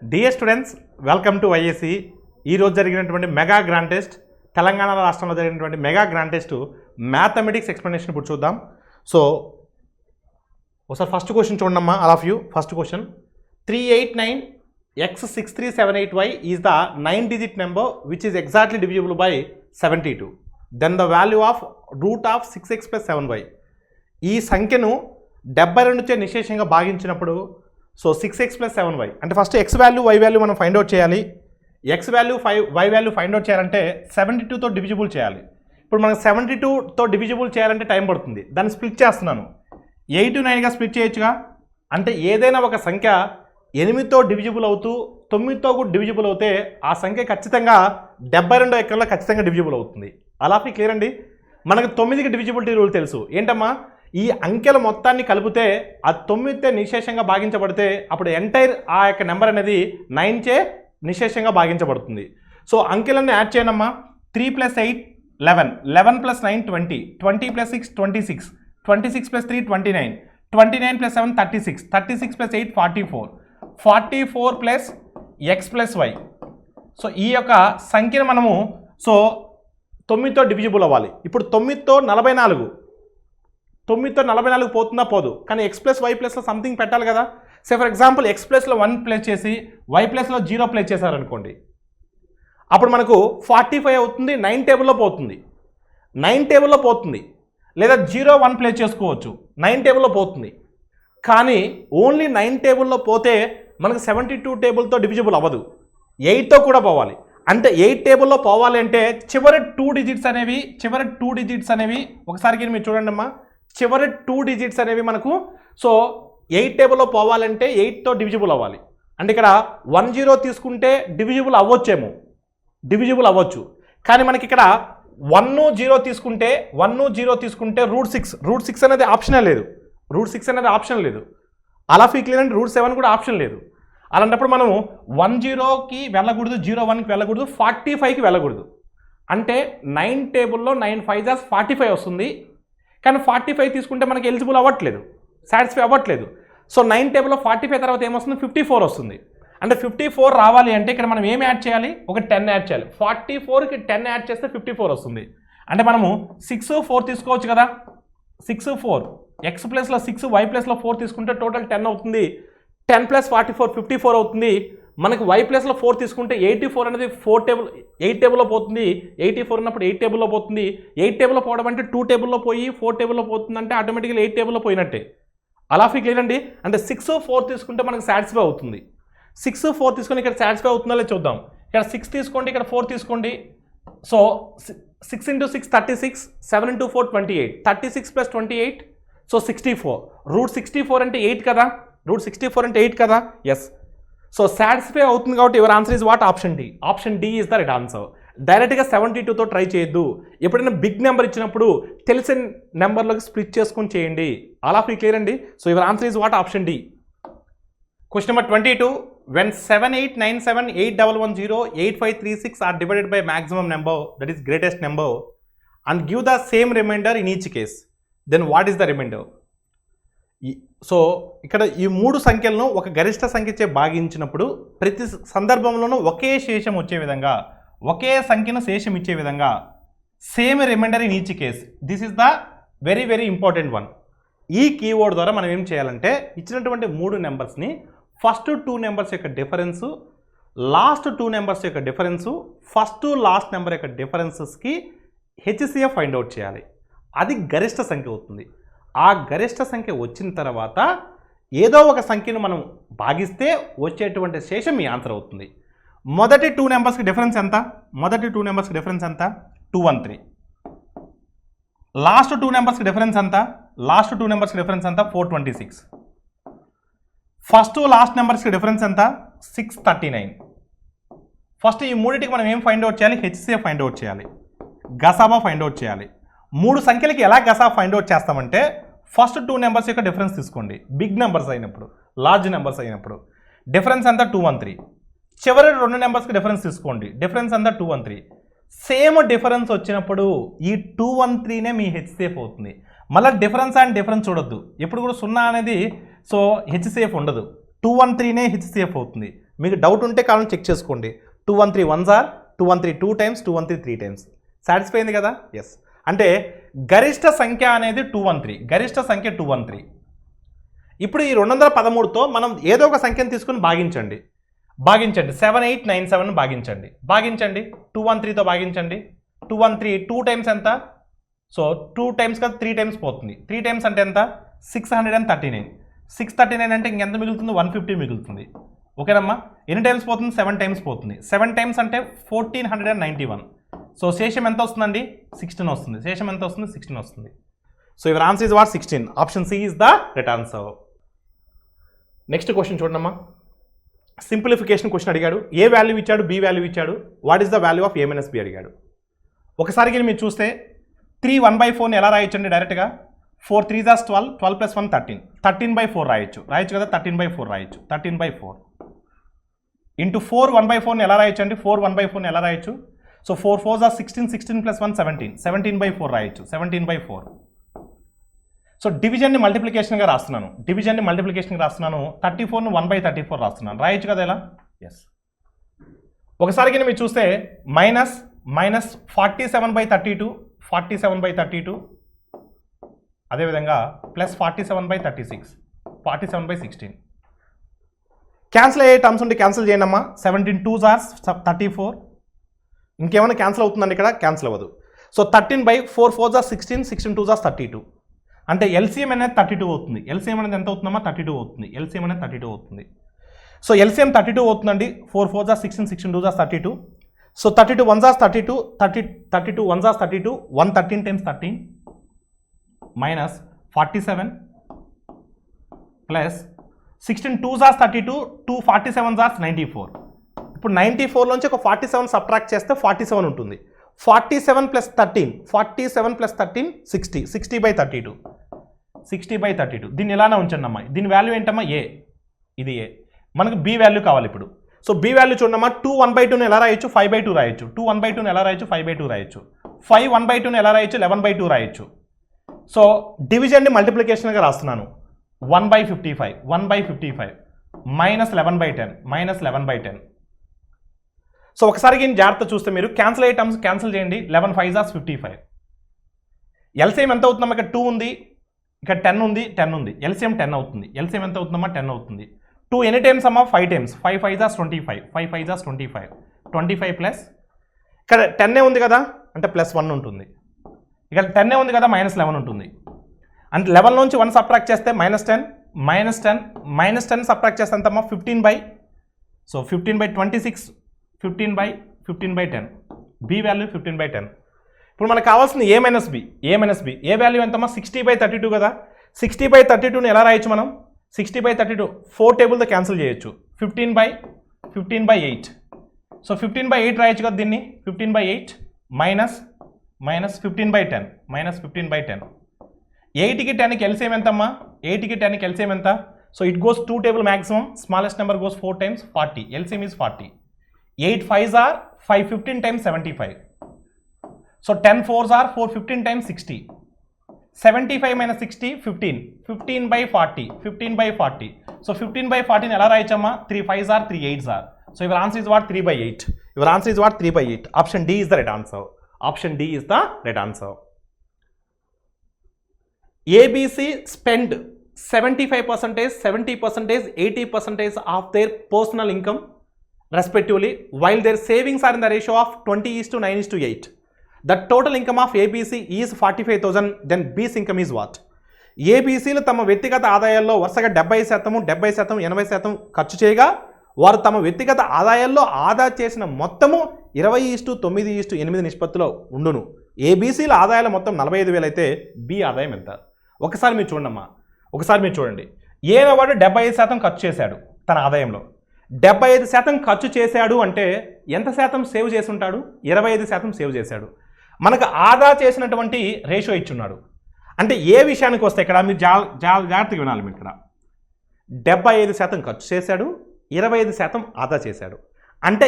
Dear students, welcome to IAC. ఈరోజు జరిగినటువంటి mega grand test, Telangana రాష్ట్రంలో జరిగినటువంటి mega grand test mathematics explanation ఇప్పుడు చూద్దాం. సో ఒకసారి ఫస్ట్ క్వశ్చన్ చూడమ్మా, all of you. First question, 389x6378y is the 9-digit number which is exactly divisible by 72. Then the value of root of 6x + 7y. ఈ సంఖ్యను 72 చే నిశేషంగా భాగించినప్పుడు so 6x + 7y అంటే first x value y value మనం find out చేయాలి. x value y value find out చేయాలంటే 72తో divisible చేయాలి. ఇప్పుడు మనకు 72తో డివిజిబుల్ చేయాలంటే టైం పడుతుంది. దాన్ని స్ప్లిట్ చేస్తున్నాను. 8 9గా స్ప్లిట్ చేయొచ్చుగా. అంటే ఏదైనా ఒక సంఖ్య 8తో డివిజిబుల్ అవుతూ 9తో కూడా డివిజిబుల్ అవుతే ఆ సంఖ్య ఖచ్చితంగా 72 ఎక్కల్లో ఖచ్చితంగా డివిజిబుల్ అవుతుంది. అలా క్లియర్ అండి. మనకు 9కి డివిజిబిలిటీ రూల్ తెలుసు. ఏంటమ్మా, ఈ అంకెల మొత్తాన్ని కలిపితే ఆ 9తో నిశేషంగా భాగించబడితే అప్పుడు ఎంటైర్ ఆ యొక్క నెంబర్ అనేది 9 చే నిశేషంగా భాగించబడుతుంది. సో అంకెలన్నీ యాడ్ చేయనమ్మా. 3 + 8 11, 11 + 9 20, 20 + 6 26, 26 + 3 29, 29 + 7 36, 36 + 8 44, 44 + x + y. సో ఈ యొక్క సంఖ్యను మనము సో 9తో డివిజిబుల్ అవ్వాలి. ఇప్పుడు 9తో 44, 9తో 44 పోతుందా పోదు, కానీ x + y + సంథింగ్ పెట్టాలి కదా. So for example x + 1 place చేసి y + 0 ప్లేస్ చేశారనుకోండి, అప్పుడు మనకు 45 అవుతుంది. 9 టేబుల్లో పోతుంది, 9 టేబుల్లో పోతుంది. లేదా 0 1 ప్లేస్ చేసుకోవచ్చు, 9 టేబుల్లో పోతుంది. కానీ ఓన్లీ 9 టేబుల్లో పోతే మనకు 72 టేబుల్తో డివిజిబుల్ అవ్వదు, 8తో కూడా పోవాలి. అంటే 8 టేబుల్లో పోవాలి అంటే చివరి 2 డిజిట్స్ అనేవి ఒకసారికి మీరు చూడండి అమ్మా, చివరి 2 డిజిట్స్ అనేవి మనకు సో 8 టేబుల్లో పోవాలంటే 8తో డివిజిబుల్ అవ్వాలి. అంటే ఇక్కడ 10 తీసుకుంటే డివిజిబుల్ అవ్వచ్చేమో, డివిజిబుల్ అవ్వచ్చు. కానీ మనకి ఇక్కడ 10 తీసుకుంటే రూట్ 6 అనేది ఆప్షనే లేదు, రూట్ 6 అనేది ఆప్షన్ లేదు. అలా క్లియర్ అంటే రూట్ 7 కూడా ఆప్షన్ లేదు. అలాంటప్పుడు మనము 10కి వెళ్ళకూడదు, 01కి వెళ్ళకూడదు, 45కి వెళ్ళకూడదు. అంటే 9 టేబుల్లో 9 5 45 వస్తుంది. కానీ 45 తీసుకుంటే మనకి ఎలిజిబుల్ అవ్వట్లేదు, సాటిస్ఫై అవ్వట్లేదు. సో 9 టేబుల్లో 45 తర్వాత ఏమొస్తుంది, 54 వస్తుంది. అంటే 54 రావాలి అంటే ఇక్కడ మనం ఏం యాడ్ చేయాలి, ఒక 10 యాడ్ చేయాలి. 44కి 10 యాడ్ చేస్తే 54 వస్తుంది. అంటే మనము 6 4 తీసుకోవచ్చు కదా. 6 4 x ప్లస్లో 6 y ప్లస్లో 4 తీసుకుంటే టోటల్ 10 అవుతుంది. 10 + 44 54 అవుతుంది. మనకు y ప్లస్లో 4 తీసుకుంటే 84 అనేది 8 టేబుల్లో పోతుంది. 84 ఉన్నప్పుడు 8 టేబుల్లో పోతుంది. 8 టేబుల్లో పోవడం అంటే 2 టేబుల్లో పోయి 4 టేబుల్లో పోతుందంటే ఆటోమేటిక్గా 8 టేబుల్లో పోయినట్టే. అలా క్లియర్ అండి. అంటే 6 4 తీసుకుంటే మనకు సాటిస్ఫై అవుతుంది. 6 4 తీసుకొని ఇక్కడ సాటిస్ఫై అవుతుందో లేదో చూద్దాం. ఇక్కడ 6 తీసుకోండి, ఇక్కడ 4 తీసుకోండి. So 6 × 6 36, 7 × 4 28, 36 + 28 so 64. రూట్ 64 అంటే 8 కదా, రూట్ 64 అంటే 8 కదా. ఎస్. సో సాటిస్ఫై అవుతుంది కాబట్టి your answer is what, option D. Option D is the right answer. డైరెక్ట్గా 72తో ట్రై చేయొద్దు. ఎప్పుడైనా బిగ్ నెంబర్ ఇచ్చినప్పుడు తెలిసిన నెంబర్లోకి స్ప్లిట్ చేసుకొని చేయండి. అలా క్లియర్ అండి. So your answer is what, option D. Question number 22, when 789781108536 are divided by maximum number, that is greatest number, and give the same remainder in each case, then what is the remainder? So ఇక్కడ ఈ 3 సంఖ్యలను ఒక గరిష్ట సంఖ్యచే భాగించినప్పుడు ప్రతి సందర్భంలోనూ ఒకే శేషం వచ్చే విధంగా, ఒకే సంఖ్యను శేషం ఇచ్చే విధంగా same reminder in each case. This is the very very important one. ఈ కీవర్డ్ ద్వారా మనం ఏం చేయాలంటే ఇచ్చినటువంటి 3 నెంబర్స్ని ఫస్ట్ 2 నెంబర్స్ యొక్క డిఫరెన్సు, లాస్ట్ 2 నెంబర్స్ యొక్క డిఫరెన్సు, ఫస్ట్ లాస్ట్ నెంబర్ యొక్క డిఫరెన్సెస్కి హెచ్సిఎఫ్ ఫైండ్ అవుట్ చేయాలి. అది గరిష్ట సంఖ్య అవుతుంది. ఆ గరిష్ట సంఖ్య వచ్చిన తర్వాత ఏదో ఒక సంఖ్యను మనం భాగిస్తే వచ్చేటువంటి శేషం మీ ఆన్సర్ అవుతుంది. మొదటి 2 నెంబర్స్కి డిఫరెన్స్ ఎంత, 213. లాస్ట్ 2 నెంబర్స్కి డిఫరెన్స్ ఎంత, 426. ఫస్ట్ లాస్ట్ నెంబర్స్కి డిఫరెన్స్ ఎంత, 639. ఫస్ట్ ఈ మూడింటికి మనం ఏం ఫైండ్ అవుట్ చేయాలి, హెచ్సిఎఫ్ ఫైండ్ అవుట్ చేయాలి, గసాబా ఫైండ్ అవుట్ చేయాలి. 3 సంఖ్యలకి ఎలా గసాబా ఫైండ్ అవుట్ చేస్తామంటే ఫస్ట్ 2 నెంబర్స్ యొక్క డిఫరెన్స్ తీసుకోండి. బిగ్ నెంబర్స్ అయినప్పుడు, లార్జ్ నెంబర్స్ అయినప్పుడు డిఫరెన్స్ అంతా 213. చివరి 2 నెంబర్స్కి డిఫరెన్స్ తీసుకోండి, డిఫరెన్స్ అంతా 213. సేమ్ డిఫరెన్స్ వచ్చినప్పుడు ఈ 213నే మీ హెచ్సిఎఫ్ అవుతుంది. మళ్ళీ డిఫరెన్స్ అండ్ డిఫరెన్స్ చూడొద్దు, ఎప్పుడు కూడా 0 అనేది సో హెచ్సిఎఫ్ ఉండదు. 213నే హెచ్సిఎఫ్ అవుతుంది. మీకు డౌట్ ఉంటే కావాలని చెక్ చేసుకోండి. 213 once or 213 2 times 213 3 times. Satisfy అయింది కదా? ఎస్. అంటే గరిష్ట సంఖ్య అనేది 213, గరిష్ట సంఖ్య 213. ఇప్పుడు ఈ 213తో మనం ఏదో ఒక సంఖ్యను తీసుకుని భాగించండి. 7897 భాగించండి. 213తో భాగించండి. 213 2 టైమ్స్ ఎంత? సో 2 టైమ్స్ కదా 3 టైమ్స్ పోతుంది. 3 టైమ్స్ అంటే ఎంత? 639. 639 అంటే ఇంకెంత మిగులుతుంది? 150 మిగులుతుంది. ఓకేనమ్మా? ఎన్ని టైమ్స్ పోతుంది? 7 టైమ్స్ పోతుంది. 7 టైమ్స్ అంటే 1491. సో శేషం ఎంత వస్తుందండి? 16 వస్తుంది. శేషం ఎంత వస్తుంది? 16 వస్తుంది. So your answer is what? 16. Option C is the right answer. Next question చూడమ్మా. సింప్లిఫికేషన్ క్వశ్చన్ అడిగాడు. ఏ వాల్యూ ఇచ్చాడు, బి వాల్యూ ఇచ్చాడు. What is the value of A minus B అడిగాడు. ఒకసారికి మీరు చూస్తే 3 1/4ని ఎలా రాయొచ్చండి? డైరెక్ట్గా 4 3s 12, 12 + 1 13. 13/4 రాయొచ్చు కదా? 13/4 రాయొచ్చు. 13/4 ఇంటూ 4 1/4ని ఎలా రాయొచ్చు అండి? 4 1/4ని ఎలా రాయొచ్చు? సో 4 4s 16, 16 + 1 17, 17/4 రాయొచ్చు. 17/4. సో డివిజన్ని మల్టిప్లికేషన్గా రాస్తున్నాను. 34ను 1/34 రాస్తున్నాను. రాయొచ్చు కదా ఇలా? ఎస్. ఒకసారికి మీరు చూస్తే మైనస్ 47/32, 47/32, అదేవిధంగా ప్లస్ 47/36, 47/16. క్యాన్సిల్ అయ్యే టర్మ్స్ ఉంటే క్యాన్సిల్ చేయండి అమ్మా. 17 2s 34. ఇంకేమైనా క్యాన్సిల్ అవుతుందండి ఇక్కడ? క్యాన్సిల్ అవ్వదు. So 13/4 4s 16, 16 2s 32. అంటే ఎల్సిఎం అనేది 32 అవుతుంది. ఎల్సిఎం అనేది ఎంత అవుతుందమ్మా? 32 అవుతుంది. ఎల్సిఎం అనేది 32 అవుతుంది. సో ఎల్సిఎం 32 అవుతుందండి. 4 4s 16, 16 2s 32. So 32 1s 32, 32 1s 32, 113 times 13 minus 47 plus 16 2s 32, 2 47s 94. ఇప్పుడు 94లోంచి ఒక 47 సబ్ట్రాక్ట్ చేస్తే 47 ఉంటుంది. 47 + 13, 47 + 13 60, 60/32, 60/32. దీన్ని ఇలానే ఉంచండి అమ్మా. దీని వాల్యూ ఏంటమ్మా? ఏ. ఇది ఏ. మనకు బి వాల్యూ కావాలి ఇప్పుడు. సో బి వాల్యూ చూడమ్మా. 2 1/2ని ఎలా రాయొచ్చు? 5/2 రాయొచ్చు. 2 1/2ని ఎలా రాయొచ్చు? 5/2 రాయొచ్చు. 5 1/2ని ఎలా రాయొచ్చు? 11/2 రాయొచ్చు. సో డివిజన్ని మల్టిప్లికేషన్గా రాస్తున్నాను. 1/55, 1/55 మైనస్ 11/10, మైనస్ 11/10. సో ఒకసారి జాగ్రత్త చూస్తే మీరు క్యాన్సిల్ అయ్యే టర్మ్స్ క్యాన్సిల్ చేయండి. 11 5s 55. ఎల్సిఎం ఎంత అవుతుందమ్మా? ఇక్కడ 2 ఉంది, ఇక్కడ 10 ఉంది, 10 ఉంది. ఎల్సిఎం 10 అవుతుంది. ఎల్సిఎం ఎంత అవుతుందమ్మా? 10 అవుతుంది. 2 ఎన్ని టైమ్స్ అమ్మా? 5 టైమ్స్. 5 5s 25, 5 5s 25, 25 ప్లస్ ఇక్కడ 10 ఉంది కదా, అంటే +1 ఉంటుంది. ఇక్కడ 10 ఉంది కదా, -11 ఉంటుంది. అంటే 11 నుంచి 1 సబ్ట్రాక్ట్ చేస్తే -10, -10 సబ్ట్రాక్ట్ చేస్తే ఎంతమ్మా? 15 సో 15/26, 15/10. B value 15/10. ఇప్పుడు మనకు కావాల్సింది ఏ మైనస్ బి. ఏ వాల్యూ ఎంతమ్మా? 60/32 కదా. 60/32ని ఎలా రాయొచ్చు మనం? 60/32 4 టేబుల్తో క్యాన్సిల్ చేయొచ్చు. 15/8. సో 15/8 రాయొచ్చు కదా దీన్ని. 15/8 మైనస్ 15/10, మైనస్ 15/10. 8కి 10కి ఎల్సిఎం ఎంతమ్మా? 8కి 10కి ఎల్సిఎం ఎంత? So it goes 2 table maximum. Smallest number goes 4 times 40. LCM is 40. 8 5s are 515 times 75. So 10 4s are 415 times 60. 75 minus 60 15. 15/40. 15/40. So 15/40 ఎలా రాయొచ్చమ్మా? 3 5s are 3 8s are. So your answer is what? 3/8. Your answer is what? 3/8. Option D is the right answer. Option D is the right answer. ABC spent 75%, 70%, 80% of their personal income respectively, while their savings are in the ratio of 20:9:8. The total income of ABC is 45,000. Then B's income is what? ABCలు తమ వ్యక్తిగత ఆదాయాల్లో వరుసగా 70%, 70%, 80% ఖర్చు చేయగా వారు తమ వ్యక్తిగత ఆదాయాల్లో ఆదా చేసిన మొత్తము 20:9:8 నిష్పత్తిలో ఉండును. ఏబీసీల ఆదాయాల మొత్తం 45,000 అయితే బి ఆదాయం ఎంత? ఒకసారి మీరు చూడండమ్మా. ఒకసారి మీరు చూడండి. ఏనవాడు 75% ఖర్చు చేశాడు తన ఆదాయంలో. 75% ఖర్చు చేశాడు అంటే ఎంత శాతం సేవ్ చేసి ఉంటాడు? 25% సేవ్ చేశాడు. మనకు ఆదా చేసినటువంటి రేషియో ఇచ్చున్నాడు. అంటే ఏ విషయానికి వస్తే ఇక్కడ మీరు జాగ్రత్తగా వినాలి. మీరు ఇక్కడ 75% ఖర్చు చేశాడు, 25% ఆదా చేశాడు. అంటే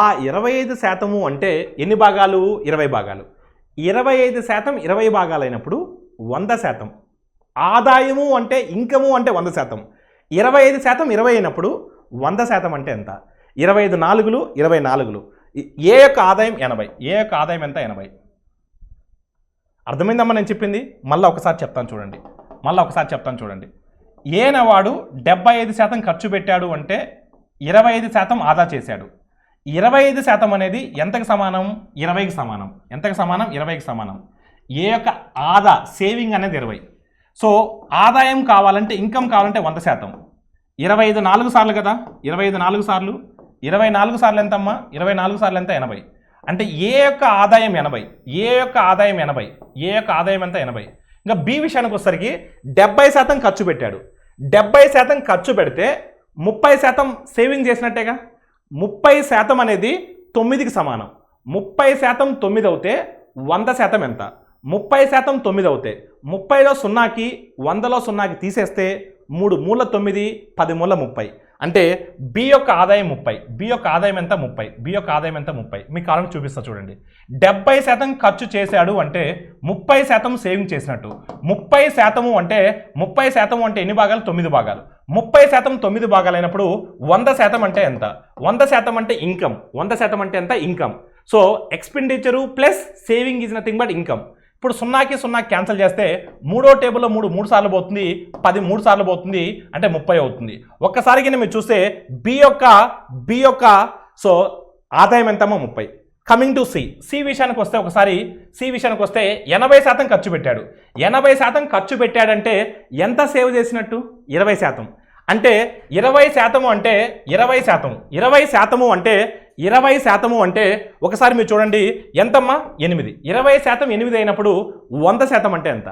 ఆ 25% అంటే ఎన్ని భాగాలు? 20 భాగాలు. 25% 20 భాగాలు అయినప్పుడు 100%. ఆదాయము అంటే ఇన్కము అంటే 100%. 25% 20 అయినప్పుడు 100% అంటే ఎంత? 25 నాలుగులు 24లు. ఏ యొక్క ఆదాయం 80. ఏ యొక్క ఆదాయం ఎంత? 80. అర్థమైందమ్మా నేను చెప్పింది? మళ్ళీ ఒకసారి చెప్తాను చూడండి. ఏనవాడు 75% ఖర్చు పెట్టాడు అంటే 25% ఆదా చేశాడు. 25% అనేది ఎంతకు సమానం? 20కి సమానం. ఎంతకు సమానం? 20కి సమానం. ఏ యొక్క ఆదా సేవింగ్ అనేది 20. సో ఆదాయం కావాలంటే, ఇన్కమ్ కావాలంటే 100%. 25 4 సార్లు కదా, 25 4 సార్లు 24 సార్లు ఎంతమ్మా? 24 సార్లు ఎంత? 80. అంటే ఏ యొక్క ఆదాయం 80. ఏ యొక్క ఆదాయం 80. ఏ యొక్క ఆదాయం ఎంత? 80. ఇంకా బి విషయానికి వచ్చేసరికి 70% ఖర్చు పెట్టాడు. 70% ఖర్చు పెడితే 30% సేవింగ్ చేసినట్టేగా. 30% అనేది 9కి సమానం. 30% 9 అవుతే 100% ఎంత? 30% 9 అవుతే 30లో 0కి 100లో 0కి తీసేస్తే 3 మూల 9 10 మూల 30. అంటే బి యొక్క ఆదాయం 30. బి యొక్క ఆదాయం ఎంత? 30. బి యొక్క ఆదాయం ఎంత? 30. మీకు కారణం చూపిస్తా చూడండి. 70% ఖర్చు చేశాడు అంటే 30% సేవింగ్ చేసినట్టు. 30% అంటే 30% అంటే ఎన్ని భాగాలు? 9 భాగాలు. 30% 9 భాగాలు అయినప్పుడు 100% అంటే ఎంత? 100% అంటే ఇన్కమ్. 100% అంటే ఎంత? Income. So expenditure plus saving is nothing but income. ఇప్పుడు 0కి 0 క్యాన్సిల్ చేస్తే మూడో టేబుల్లో 3 సార్లు పోతుంది, 10 3 సార్లు పోతుంది, అంటే 30 అవుతుంది. ఒక్కసారిగా మీరు చూస్తే బి యొక్క సో ఆదాయం ఎంతమ్మా? 30. కమింగ్ టు సి విషయానికి వస్తే, ఒకసారి సి విషయానికి వస్తే 80% ఖర్చు పెట్టాడు. 80% ఖర్చు పెట్టాడంటే ఎంత సేవ్ చేసినట్టు? 20%. అంటే 20% అంటే 20%. 20% అంటే 20% అంటే ఒకసారి మీరు చూడండి ఎంతమ్మా? 8. 20% 8 అయినప్పుడు 100% అంటే ఎంత?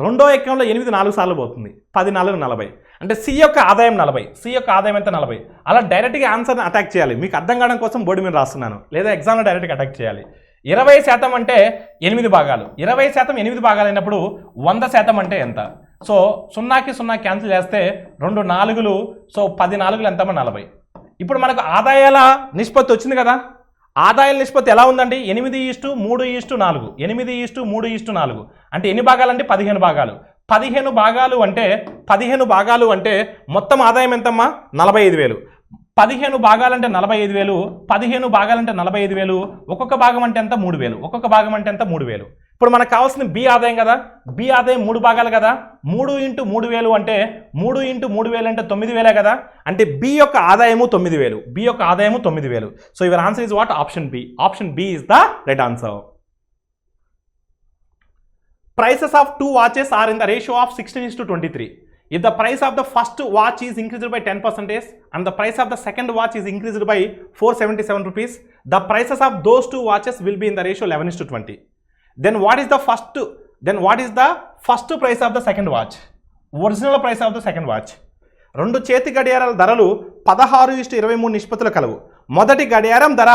రెండో ఎక్కంలో 8 4 సార్లు పోతుంది, 10 4 40. అంటే సి యొక్క ఆదాయం 40. సి యొక్క ఆదాయం ఎంత? 40. అలా డైరెక్ట్గా ఆన్సర్ని అటాక్ చేయాలి. మీకు అర్థం కావడం కోసం బోర్డు మీద రాస్తున్నాను, లేదా ఎగ్జామ్లో డైరెక్ట్గా అటాక్ చేయాలి. 20% అంటే 8 భాగాలు. 20% 8 భాగాలు అయినప్పుడు 100% అంటే ఎంత? సో 0కి 0 క్యాన్సిల్ చేస్తే 2 4లు, సో 10 4లు ఎంతమ్మా? 40. ఇప్పుడు మనకు ఆదాయాల నిష్పత్తి వచ్చింది కదా. ఆదాయాల నిష్పత్తి ఎలా ఉందండి? 8:3:4. 8:3:4 అంటే ఎన్ని భాగాలంటే 15 భాగాలు. 15 భాగాలు అంటే మొత్తం ఆదాయం ఎంతమ్మా? 45,000. 15 భాగాలంటే 45,000. 15 భాగాలంటే 45,000. ఒక్కొక్క భాగం అంటే ఎంత? 3,000. ఒక్కొక్క భాగం అంటే ఎంత? 3,000. ఇప్పుడు మనకు కావాల్సిన బి ఆదాయం కదా. బి ఆదాయం 3 భాగాలు కదా. 3 × 3,000 అంటే 3 × 3,000 అంటే 9,000 కదా. అంటే బి యొక్క ఆదాయము 9,000. బి యొక్క ఆదాయము 9,000. So your answer is what? Option B. Option B is the right answer. Prices of 2 watches are in the ratio of 16:23. If the price of the first watch is increased by 10% and the price of the second watch is increased by 477 rupees, the prices of those 2 watches will be in the ratio 11:20. Then what is the first price of the second watch? Original price of the second watch. రెండు చేతి గడియారాల ధరలు 16:23 నిష్పత్తులు కలవు. మొదటి గడియారం ధర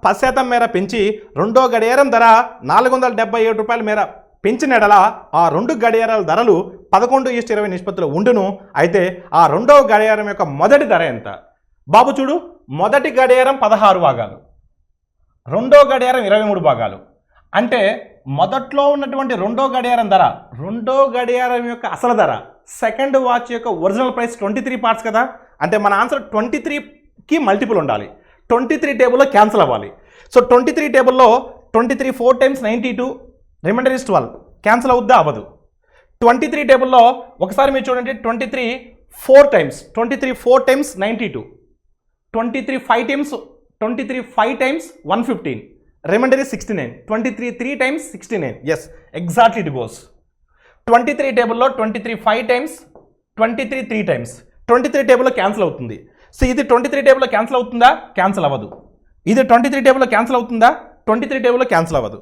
10% మేర పెంచి రెండో గడియారం ధర 477 రూపాయల మేర పెంచిన ఎడల ఆ రెండు గడియారాల ధరలు 11:20 నిష్పత్తిలో ఉండును. అయితే ఆ రెండవ గడియారం యొక్క మొదటి ధర ఎంత? బాబు చూడు, మొదటి గడియారం 16 భాగాలు, రెండో గడియారం 23 భాగాలు. అంటే మొదట్లో ఉన్నటువంటి రెండో గడియారం ధర, రెండో గడియారం యొక్క అసలు ధర, సెకండ్ వాచ్ యొక్క ఒరిజినల్ ప్రైస్ 23 పార్ట్స్ కదా. అంటే మన ఆన్సర్ 23కి మల్టిపుల్ ఉండాలి. 23 టేబుల్లో క్యాన్సిల్ అవ్వాలి. సో 23 టేబుల్లో 23 4 times 92, రిమైండర్ ఇస్ 12. క్యాన్సిల్ అవుద్దా? అవ్వదు. 23 టేబుల్లో ఒకసారి మీరు చూడండి, 23 4 times 92, 23 5 times 115, remainder is 69, 23 3 times 69. Yes, exactly it goes. 23 టేబుల్లో 23 5 times, 23 3 times. 23 టేబుల్లో క్యాన్సిల్ అవుతుంది. సో ఇది 23 టేబుల్లో క్యాన్సిల్ అవుతుందా? క్యాన్సిల్ అవ్వదు. ఇది 23 టేబుల్లో క్యాన్సిల్ అవుతుందా? 23 టేబుల్లో క్యాన్సిల్ అవ్వదు.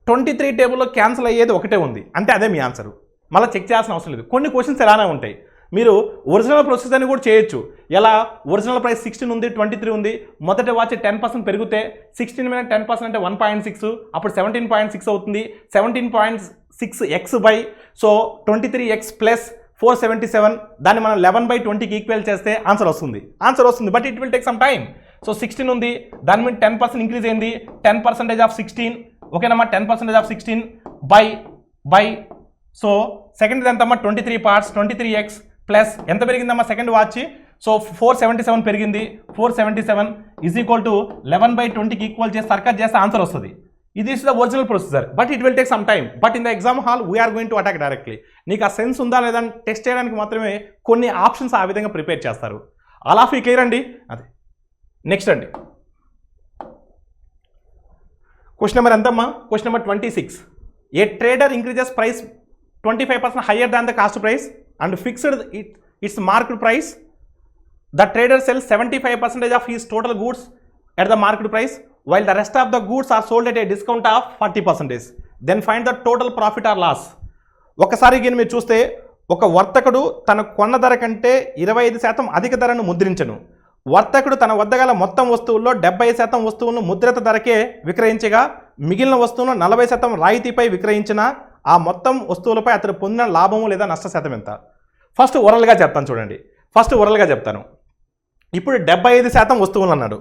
23 టేబుల్లో క్యాన్సిల్ అయ్యేది ఒకటే ఉంది, అంటే అదే మీ ఆన్సర్. మళ్ళీ చెక్ చేయాల్సిన అవసరం లేదు. కొన్ని క్వశ్చన్స్ ఎలానే ఉంటాయి. మీరు ఒరిజినల్ ప్రొసెస్ అని కూడా చేయొచ్చు. ఎలా? ఒరిజినల్ ప్రైస్ 16 ఉంది, 23 ఉంది. మొదటి వాచ్ 10% పెరిగితే 16 మీద 10% అంటే 1.6, అప్పుడు 17.6 అవుతుంది. 17.6x by so 23x plus 477, దాన్ని మనం 11/20కి ఈక్వల్ చేస్తే ఆన్సర్ వస్తుంది. But it will take some time. So 16 ఉంది, దాని మీద 10% ఇంక్రీజ్ అయింది, 10% ఆఫ్ 16, ఓకేనమ్మా. 10% ఆఫ్ 16 బై సో సెకండ్ ఎంతమ్మా? 23 పార్ట్స్, 23x ప్లస్ ఎంత పెరిగిందమ్మా సెకండ్ వాచ్? సో 477 పెరిగింది, 477 ఈజ్ ఈక్వల్ టు 11/20కి ఈక్వల్ చేసి సర్కట్ చేస్తే ఆన్సర్ వస్తుంది. ఇది is the original procedure, but it will take some time. But in the exam hall we're going to attack directly. నీకు ఆ సెన్స్ ఉందా లేదా టెస్ట్ చేయడానికి మాత్రమే కొన్ని ఆప్షన్స్ ఆ విధంగా ప్రిపేర్ చేస్తారు. ఆల్ ఆఫ్ యూ క్లియర్ అండి? అదే నెక్స్ట్ అండి, క్వశ్చన్ నెంబర్ ఎంతమ్మా? Question number 26. A trader increases price 25% higher than the cost price and fixed its market price. The trader sells 75% of his total goods at the market price, while the rest of the goods are sold at a discount of 40%. Then find the total profit or loss. ఒకసారి దీన్ని మీరు చూస్తే, ఒక వర్తకుడు తన కొన్న ధర కంటే 25% అధిక ధరను ముద్రించను. వర్తకుడు తన వద్ద గల మొత్తం వస్తువుల్లో 70% వస్తువులను ముద్రిత ధరకే విక్రయించగా మిగిలిన వస్తువులను 40% రాయితీపై విక్రయించిన ఆ మొత్తం వస్తువులపై అతడు పొందిన లాభము లేదా నష్ట శాతం ఎంత? ఫస్ట్ ఓరల్గా చెప్తాను చూడండి. ఫస్ట్ ఓరల్గా చెప్తాను. ఇప్పుడు 75% వస్తువులు అన్నాడు,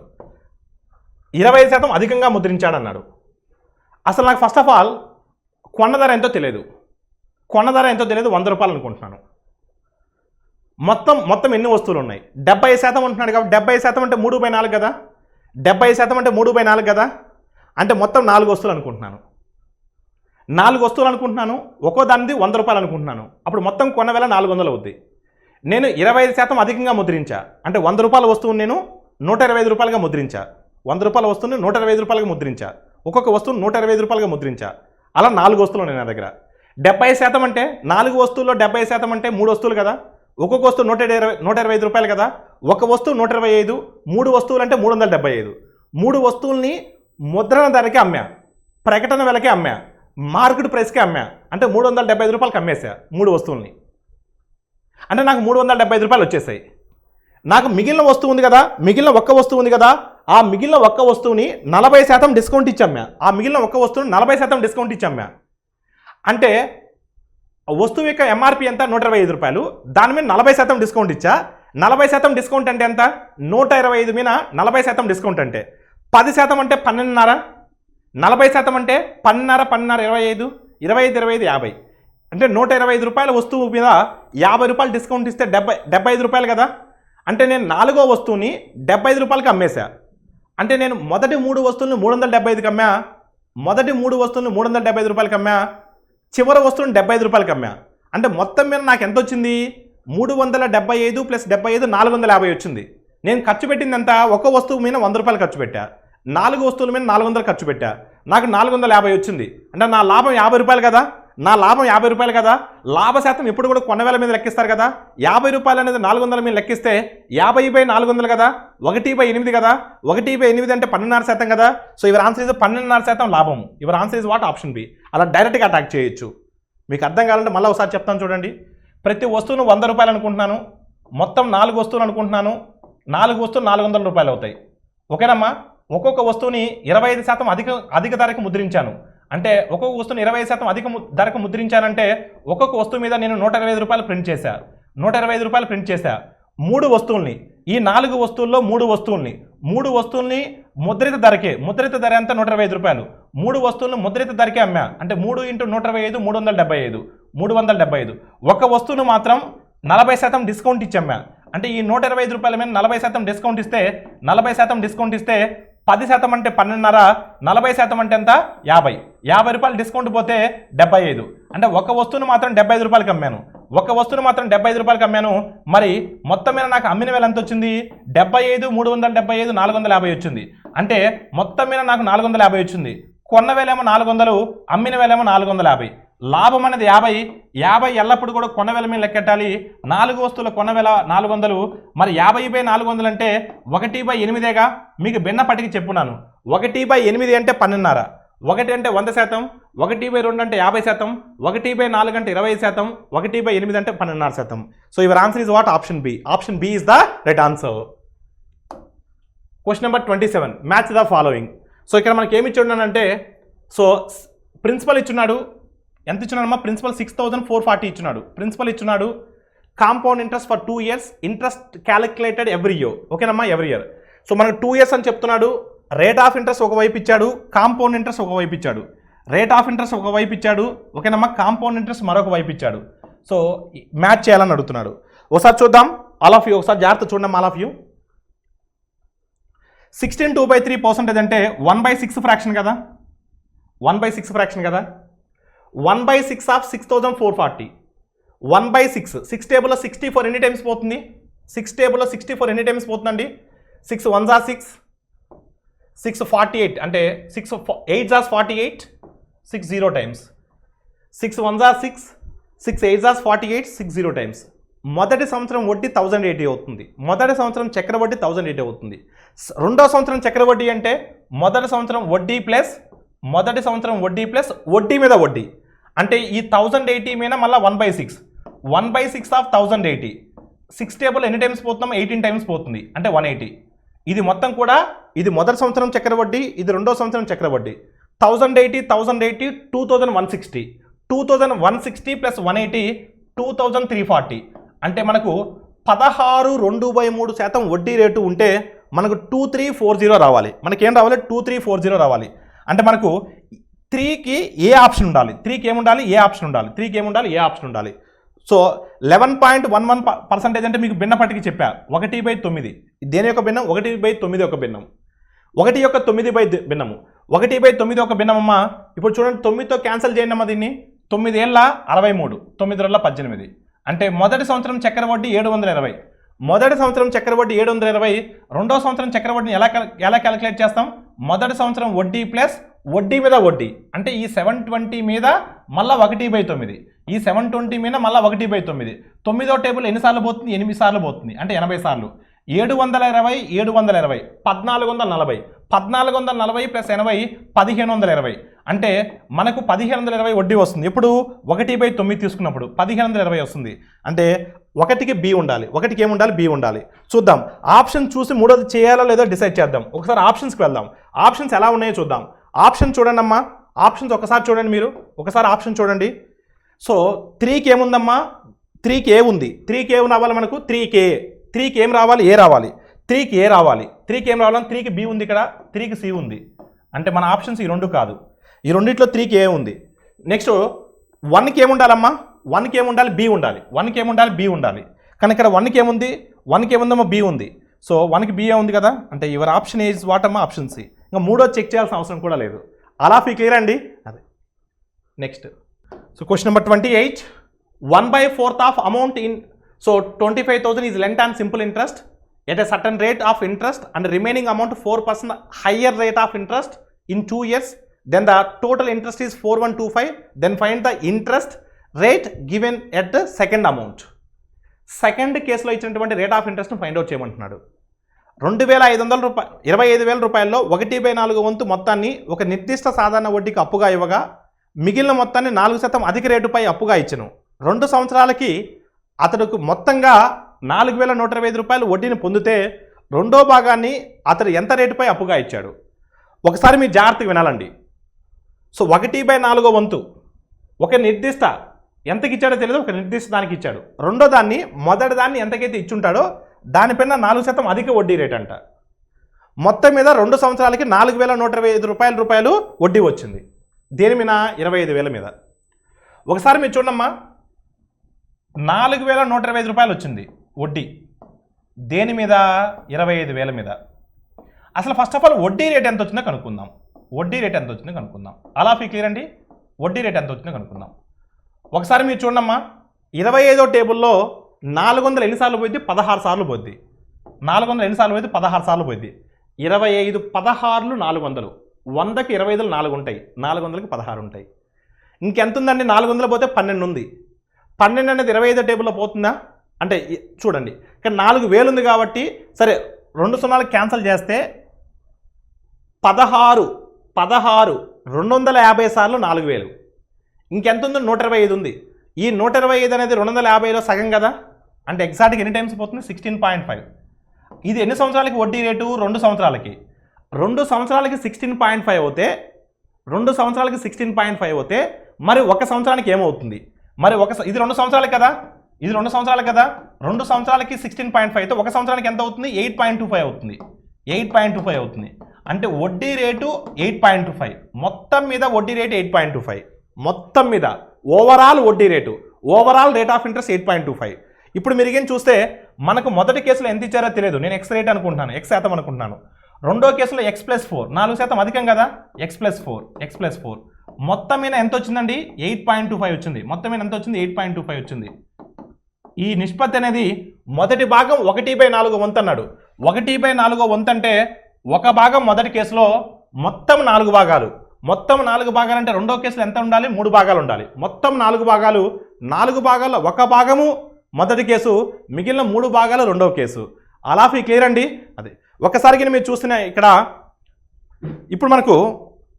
25% అధికంగా ముద్రించాడు అన్నాడు. అసలు నాకు ఫస్ట్ ఆఫ్ ఆల్ కొన్న ధర ఎంతో తెలియదు. కొన్న ధర ఎంతో తెలియదు, 100 రూపాయలు అనుకుంటున్నాను. మొత్తం ఎన్ని వస్తువులు ఉన్నాయి? 70% అంటున్నాడు కాబట్టి 70% అంటే 3/4 కదా. 70% అంటే 3/4 కదా. అంటే మొత్తం 4 వస్తువులు అనుకుంటున్నాను. 4 వస్తువులు అనుకుంటున్నాను, ఒక్కో దానిది 100 రూపాయలు అనుకుంటున్నాను. అప్పుడు మొత్తం కొన్న వేల 400 అవుద్ది. నేను 25% అధికంగా ముద్రించా, అంటే 100 రూపాయల వస్తువుని నేను 125 రూపాయలుగా ముద్రించా. 100 రూపాయల వస్తువుని 125 రూపాయలుగా ముద్రించా. ఒక్కొక్క వస్తువుని 125 రూపాయలుగా ముద్రించా. అలా 4 వస్తువులు ఉన్నాయి నా దగ్గర. 70% అంటే 4 వస్తువుల్లో 70% అంటే 3 వస్తువులు కదా. ఒక్కొక్క వస్తువు 125 రూపాయలు కదా. ఒక వస్తువు 125, 3 వస్తువులు అంటే 375. 3 వస్తువుల్ని ముద్రణ ధరకే అమ్మా, ప్రకటన వెలకే అమ్మా, మార్కెట్ ప్రైస్కే అమ్మా. అంటే 375 రూపాయలకి అమ్మేసా 3 వస్తువుల్ని. అంటే నాకు 375 రూపాయలు వచ్చేసాయి. నాకు మిగిలిన వస్తువు ఉంది కదా, మిగిలిన ఒక్క వస్తువు ఉంది కదా, ఆ మిగిలిన ఒక్క వస్తువుని 40% డిస్కౌంట్ ఇచ్చమ్మా. ఆ మిగిలిన ఒక్క వస్తువుని 40% డిస్కౌంట్ ఇచ్చమ్మా. అంటే వస్తువు యొక్క ఎంఆర్పి ఎంత? 125 రూపాయలు. దాని మీద 40% డిస్కౌంట్ ఇచ్చా. 40% డిస్కౌంట్ అంటే ఎంత? 125 మీద 40% డిస్కౌంట్ అంటే 10% అంటే 12.5. 40% అంటే 12.5, 25, 25, 50. అంటే 125 రూపాయల వస్తువు మీద 50 రూపాయలు డిస్కౌంట్ ఇస్తే 75 రూపాయలు కదా. అంటే నేను 4వ వస్తువుని 75 రూపాయలకి అమ్మేశా. అంటే నేను మొదటి 3 వస్తువులను 375కి అమ్మా. మొదటి 3 వస్తువులను 375 రూపాయలకి అమ్మా. చివరి వస్తువుని 75 రూపాయలకి అమ్మా. అంటే మొత్తం మీద నాకు ఎంత వచ్చింది? 375 + 75 450 వచ్చింది. నేను ఖర్చు పెట్టింది ఎంత? ఒక వస్తువు మీద 100 రూపాయలు ఖర్చు పెట్టా. 4 వస్తువుల మీద 400 ఖర్చు పెట్టా. నాకు 450 వచ్చింది. అంటే నా లాభం 50 రూపాయలు కదా. నా లాభం 50 రూపాయలు కదా. లాభ శాతం ఎప్పుడు కూడా కొన్న వేల మీద లెక్కిస్తారు కదా. 50 రూపాయలు అనేది 400 మీద లెక్కిస్తే 50/400 కదా. 1/8 కదా. 1/8 అంటే 12.5% కదా. సో యువర్ ఆన్సర్ ఇస్ 12.5% లాభం. Your answer is what? Option B. అలా డైరెక్ట్గా అటాక్ చేయొచ్చు. మీకు అర్థం కావాలంటే మళ్ళీ ఒకసారి చెప్తాను చూడండి. ప్రతి వస్తువును 100 రూపాయలు అనుకుంటున్నాను, మొత్తం 4 వస్తువులు అనుకుంటున్నాను. 4 వస్తువులు 400 రూపాయలు అవుతాయి. ఓకేనమ్మా. ఒక్కొక్క వస్తువుని 25% అధిక ధరకు ముద్రించాను. అంటే ఒక్కొక్క వస్తువుని 20% అధిక ధరకు ముద్రించానంటే ఒక్కొక్క వస్తువు మీద నేను 125 రూపాయలు ప్రింట్ చేశా. 125 రూపాయలు ప్రింట్ చేశా. 3 వస్తువుల్ని, ఈ 4 వస్తువుల్లో 3 వస్తువుల్ని ముద్రిత ధరకే, ముద్రిత ధర ఎంత? 125 రూపాయలు. 3 వస్తువులను ముద్రిత ధరకే అమ్మా. అంటే 3 × 125 375. ఒక వస్తువును మాత్రం 40% డిస్కౌంట్ ఇచ్చమ్మా. అంటే ఈ 125 రూపాయల మీద 40% డిస్కౌంట్ ఇస్తే 40% డిస్కౌంట్ ఇస్తే 10% అంటే 12.5, 40% అంటే ఎంత? 50. 50 రూపాయలు డిస్కౌంట్ పోతే 75. అంటే ఒక వస్తువును మాత్రం 75 రూపాయలకి అమ్మాను. ఒక వస్తువును మాత్రం 75 రూపాయలకి అమ్మాను. మరి మొత్తం మీద నాకు అమ్మిన వేల ఎంత వచ్చింది? 75, 375, 450 వచ్చింది. అంటే మొత్తం మీద నాకు 450 వచ్చింది. కొన్న వేలేమో 400, అమ్మిన వేలేమో 450. లాభం అనేది 50 ఎల్లప్పుడు కూడా కొన్న వేల మీద లెక్కెట్టాలి. 4 వస్తువుల కొన్న వేల 400. మరి 50/400 అంటే 1/8గా. మీకు భిన్నపటికి చెప్పున్నాను. 1/8 అంటే 12.5. 1 అంటే 100%, 1/2 అంటే 50%, 1/4 అంటే 20%, 1/8 అంటే 12.5%. So your answer is what? Option B. Option B is the right answer. Question number 27. Match the following. So ఇక్కడ మనకి ఏమి ఇచ్చున్నానంటే, సో ప్రిన్సిపల్ ఇచ్చున్నాడు. ఎంత ఇచ్చున్నాడమ్మా? ప్రిన్సిపల్ 6,440 ఇచ్చున్నాడు. ప్రిన్సిపల్ ఇచ్చున్నాడు. Compound interest for 2 years, interest calculated every year. ఓకేనమ్మా, ఎవ్రీ ఇయర్. సో మనకు 2 years అని చెప్తున్నాడు. రేట్ ఆఫ్ ఇంట్రెస్ట్ ఒకవైపు ఇచ్చాడు, కాంపౌండ్ ఇంట్రెస్ట్ ఒకవైపు ఇచ్చాడు. రేట్ ఆఫ్ ఇంట్రెస్ట్ ఒకవైపు ఇచ్చాడు, ఓకేనమ్మా. కాంపౌండ్ ఇంట్రెస్ట్ మరొక వైపు ఇచ్చాడు. సో మ్యాచ్ చేయాలని అడుగుతున్నాడు. ఒకసారి చూద్దాం. ఆల్ ఆఫ్ యూ ఒకసారి జాగ్రత్త చూడండి ఆల్ ఆఫ్ యూ. 16 2/3% అంటే 1/6 ఫ్రాక్షన్ కదా, 1/6 ఫ్రాక్షన్ కదా. 1/6 ఆఫ్ 6440, 1/6, 6 టేబుల్లో 64 ఎన్ని టైమ్స్ పోతుంది, 6 టేబుల్లో 64 ఎన్ని టైమ్స్ పోతుందండి, 6 1s are 6, 6 48 అంటే 6 8s are 48, 6 0 times, 6 1s are 6, 6 8s are 48, 6 0 times. మొదటి సంవత్సరం వడ్డీ 1080 అవుతుంది, మొదటి సంవత్సరం చక్ర వడ్డీ 1080 అవుతుంది. రెండో సంవత్సరం చక్ర వడ్డీ అంటే మొదటి సంవత్సరం వడ్డీ ప్లస్ మొదటి సంవత్సరం వడ్డీ ప్లస్ వడ్డీ మీద వడ్డీ. అంటే ఈ 1080 మీద మళ్ళీ 1/6, 1/6 ఆఫ్ 1080, 6 టేబుల్ ఎన్ని టైమ్స్ పోతున్నాం, 18 టైమ్స్ పోతుంది అంటే 180. ఇది మొత్తం కూడా ఇది మొదటి సంవత్సరం చక్ర వడ్డీ, ఇది రెండో సంవత్సరం చక్ర వడ్డీ. 1080 2160, 2160 ప్లస్ 180 2340. అంటే మనకు 16.2/3% వడ్డీ రేటు ఉంటే మనకు 2340 రావాలి. మనకేం రావాలి, 2340 రావాలి. అంటే మనకు 3కి ఏ ఆప్షన్ ఉండాలి, 3కి ఏముండాలి, ఏ ఆప్షన్ ఉండాలి, 3కి ఏముండాలి, ఏ ఆప్షన్ ఉండాలి. సో 11.11% అంటే మీకు భిన్న పట్టికి చెప్పా, 1/9. దేని యొక్క భిన్నం, 1/9 యొక్క భిన్నం, 1 యొక్క 9 భిన్నము, 1/9 ఒక భిన్నం అమ్మా. ఇప్పుడు చూడండి 9తో క్యాన్సిల్ చేయండి అమ్మా దీన్ని. 9 ఏళ్ళ 63, 9 రోజుల 18. అంటే మొదటి సంవత్సరం చక్ర వడ్డీ 720, మొదటి సంవత్సరం చక్ర వడ్డీ 720. రెండో సంవత్సరం చక్ర వడ్డీని ఎలా క్యాలిక్యులేట్ చేస్తాం, మొదటి సంవత్సరం వడ్డీ ప్లస్ వడ్డీ మీద వడ్డీ. అంటే ఈ 720 మీద మళ్ళీ 1/9, ఈ 720 మీద మళ్ళీ 1/9. 9వ టేబుల్ ఎన్నిసార్లు పోతుంది, 8 సార్లు పోతుంది అంటే 80 సార్లు. 720, 720, 1440, 1440 ప్లస్ 80 1520. అంటే మనకు 1520 వడ్డీ వస్తుంది. ఇప్పుడు 1/9 తీసుకున్నప్పుడు 1520 వస్తుంది. అంటే 1కి బి ఉండాలి, 1కి ఏముండాలి, బి ఉండాలి. చూద్దాం ఆప్షన్ చూసి మూడోది చేయాలో లేదో డిసైడ్ చేద్దాం. ఒకసారి ఆప్షన్స్కి వెళ్దాం, ఆప్షన్స్ ఎలా ఉన్నాయో చూద్దాం. ఆప్షన్ చూడండి అమ్మా, ఆప్షన్స్ ఒకసారి చూడండి మీరు, ఒకసారి ఆప్షన్ చూడండి. సో 3కి ఏముందమ్మా, 3కి ఏ ఉంది, 3కి ఏం రావాలి మనకు, 3కి ఏం రావాలి, ఏ రావాలి, 3కి ఏ రావాలి, 3కి ఏం రావాలి, 3కి బి ఉంది ఇక్కడ, 3కి సి ఉంది. అంటే మన ఆప్షన్స్ ఈ రెండు కాదు, ఈ రెండిట్లో 3కి ఏ ఉంది. నెక్స్ట్ 1కి ఏముండాలమ్మా, 1కి ఏముండాలి, బి ఉండాలి, 1కి ఏముండాలి, బి ఉండాలి. కానీ ఇక్కడ 1కి ఏముంది, 1కి ఏముందమ్మా, బి ఉంది. సో 1కి బి ఉంది కదా, అంటే యువర్ ఆప్షన్ ఈజ్ వాట్ అమ్మా, ఆప్షన్ సి. ఇంకా మూడో చెక్ చేయాల్సిన అవసరం కూడా లేదు. అలా ఫీ క్లియర్ అండి. అదే next. So question number 28, 1/4 of amount in, so 25,000 is lent on simple interest at a certain rate of interest and remaining amount 4% higher rate of interest in 2 years. Then the total interest is 4125. Then find the interest rate given at the second amount. Second కేసులో ఇచ్చినటువంటి rate of ఇంట్రెస్ట్ను find out చేయమంటున్నాడు. 2,500 రూపాయలు, 25,000 రూపాయల్లో 1/4 వంతు మొత్తాన్ని ఒక నిర్దిష్ట సాధారణ వడ్డీకి అప్పుగా ఇవ్వగా మిగిలిన మొత్తాన్ని 4% అధిక రేటుపై అప్పుగా ఇచ్చను. 2 సంవత్సరాలకి అతడుకు మొత్తంగా 4,125 రూపాయలు వడ్డీని పొందితే రెండో భాగాన్ని అతడు ఎంత రేటుపై అప్పుగా ఇచ్చాడు. ఒకసారి మీరు జాగ్రత్తగా వినాలండి. సో 1/4 వంతు ఒక నిర్దిష్ట ఎంతకి ఇచ్చాడో తెలియదు, ఒక నిర్దిష్ట దానికి ఇచ్చాడు. రెండో దాన్ని మొదటి దాన్ని ఎంతకైతే ఇచ్చుంటాడో దానిపైన 4% అధిక వడ్డీ రేట్ అంట. మొత్తం మీద 2 సంవత్సరాలకి 4,125 రూపాయలు వడ్డీ వచ్చింది. దేని మీద, 25,000 మీద. ఒకసారి మీరు చూడమ్మా, 4,125 రూపాయలు వచ్చింది వడ్డీ. దేని మీద, 25,000 మీద. అసలు ఫస్ట్ ఆఫ్ ఆల్ వడ్డీ రేట్ ఎంత వచ్చిందో కనుక్కుందాం. వడ్డీ రేట్ ఎంత వచ్చిందో కనుక్కుందాం. అలా ఫీ క్లియర్ అండి. వడ్డీ రేట్ ఎంత వచ్చిందో కనుక్కుందాం. ఒకసారి మీరు చూడమ్మా, 25వ టేబుల్లో 400 ఎన్నిసార్లు పోయింది, 16 సార్లు పోద్ది. 400 ఎన్నిసార్లు పోయింది, 16 సార్లు పోయింది. 25 16 400, 100కి 25 4 ఉంటాయి, 400కి 16 ఉంటాయి. ఇంకెంత ఉందండి, 400 పోతే 12 ఉంది. 12 అనేది 25వ టేబుల్లో పోతుందా అంటే చూడండి, ఇక్కడ 4,000 ఉంది కాబట్టి సరే 2 సున్నాలు క్యాన్సిల్ చేస్తే 16 250 సార్లు 4,000. ఇంకెంత ఉంది, 125 ఉంది. ఈ 125 అనేది 250లో సగం కదా, అంటే ఎగ్జాక్ట్గా ఎన్ని టైమ్స్ పోతుంది, 16.5. ఇది ఎన్ని సంవత్సరాలకి వడ్డీ రేటు, 2 సంవత్సరాలకి. 2 సంవత్సరాలకి 16.5 అవుతే, 2 సంవత్సరాలకి 16.5 అవుతే మరి 1 సంవత్సరానికి ఏమవుతుంది, మరి ఇది 2 సంవత్సరాలకి కదా, ఇది 2 సంవత్సరాలు కదా. 2 సంవత్సరాలకి 16.5 అయితే 1 సంవత్సరానికి ఎంత అవుతుంది, 8.25 అవుతుంది. 8.25 అవుతుంది. అంటే వడ్డీ రేటు 8.25. మొత్తం మీద వడ్డీ రేటు 8.25. మొత్తం మీద ఓవరాల్ వడ్డీ rate, overall rate of interest 8.25. ఇప్పుడు మీరు ఏం చూస్తే మనకు మొదటి కేసులో ఎంత ఇచ్చారో తెలియదు, నేను ఎక్స్ రేట్ అనుకుంటున్నాను, ఎక్స్ శాతం అనుకుంటున్నాను. రెండో కేసులో x+4 4% అధికం కదా, x+4 మొత్తం మీద ఎంత వచ్చిందండి 8.25 వచ్చింది. మొత్తం మీద ఎంత వచ్చింది 8.25 వచ్చింది. ఈ నిష్పత్తి అనేది మొదటి భాగం 1/4 వంతు అన్నాడు. 1/4 వంతు అంటే ఒక భాగం మొదటి కేసులో మొత్తం 4 భాగాలు. మొత్తం 4 భాగాలు అంటే రెండో కేసులో ఎంత ఉండాలి 3 భాగాలు ఉండాలి. మొత్తం 4 భాగాలు, 4 భాగాల్లో ఒక భాగము మొదటి కేసు, మిగిలిన 3 భాగాలు రెండవ కేసు. అలా ఫీ క్లియర్ అండి. అదే ఒకసారికి మీరు చూస్తున్న ఇక్కడ ఇప్పుడు మనకు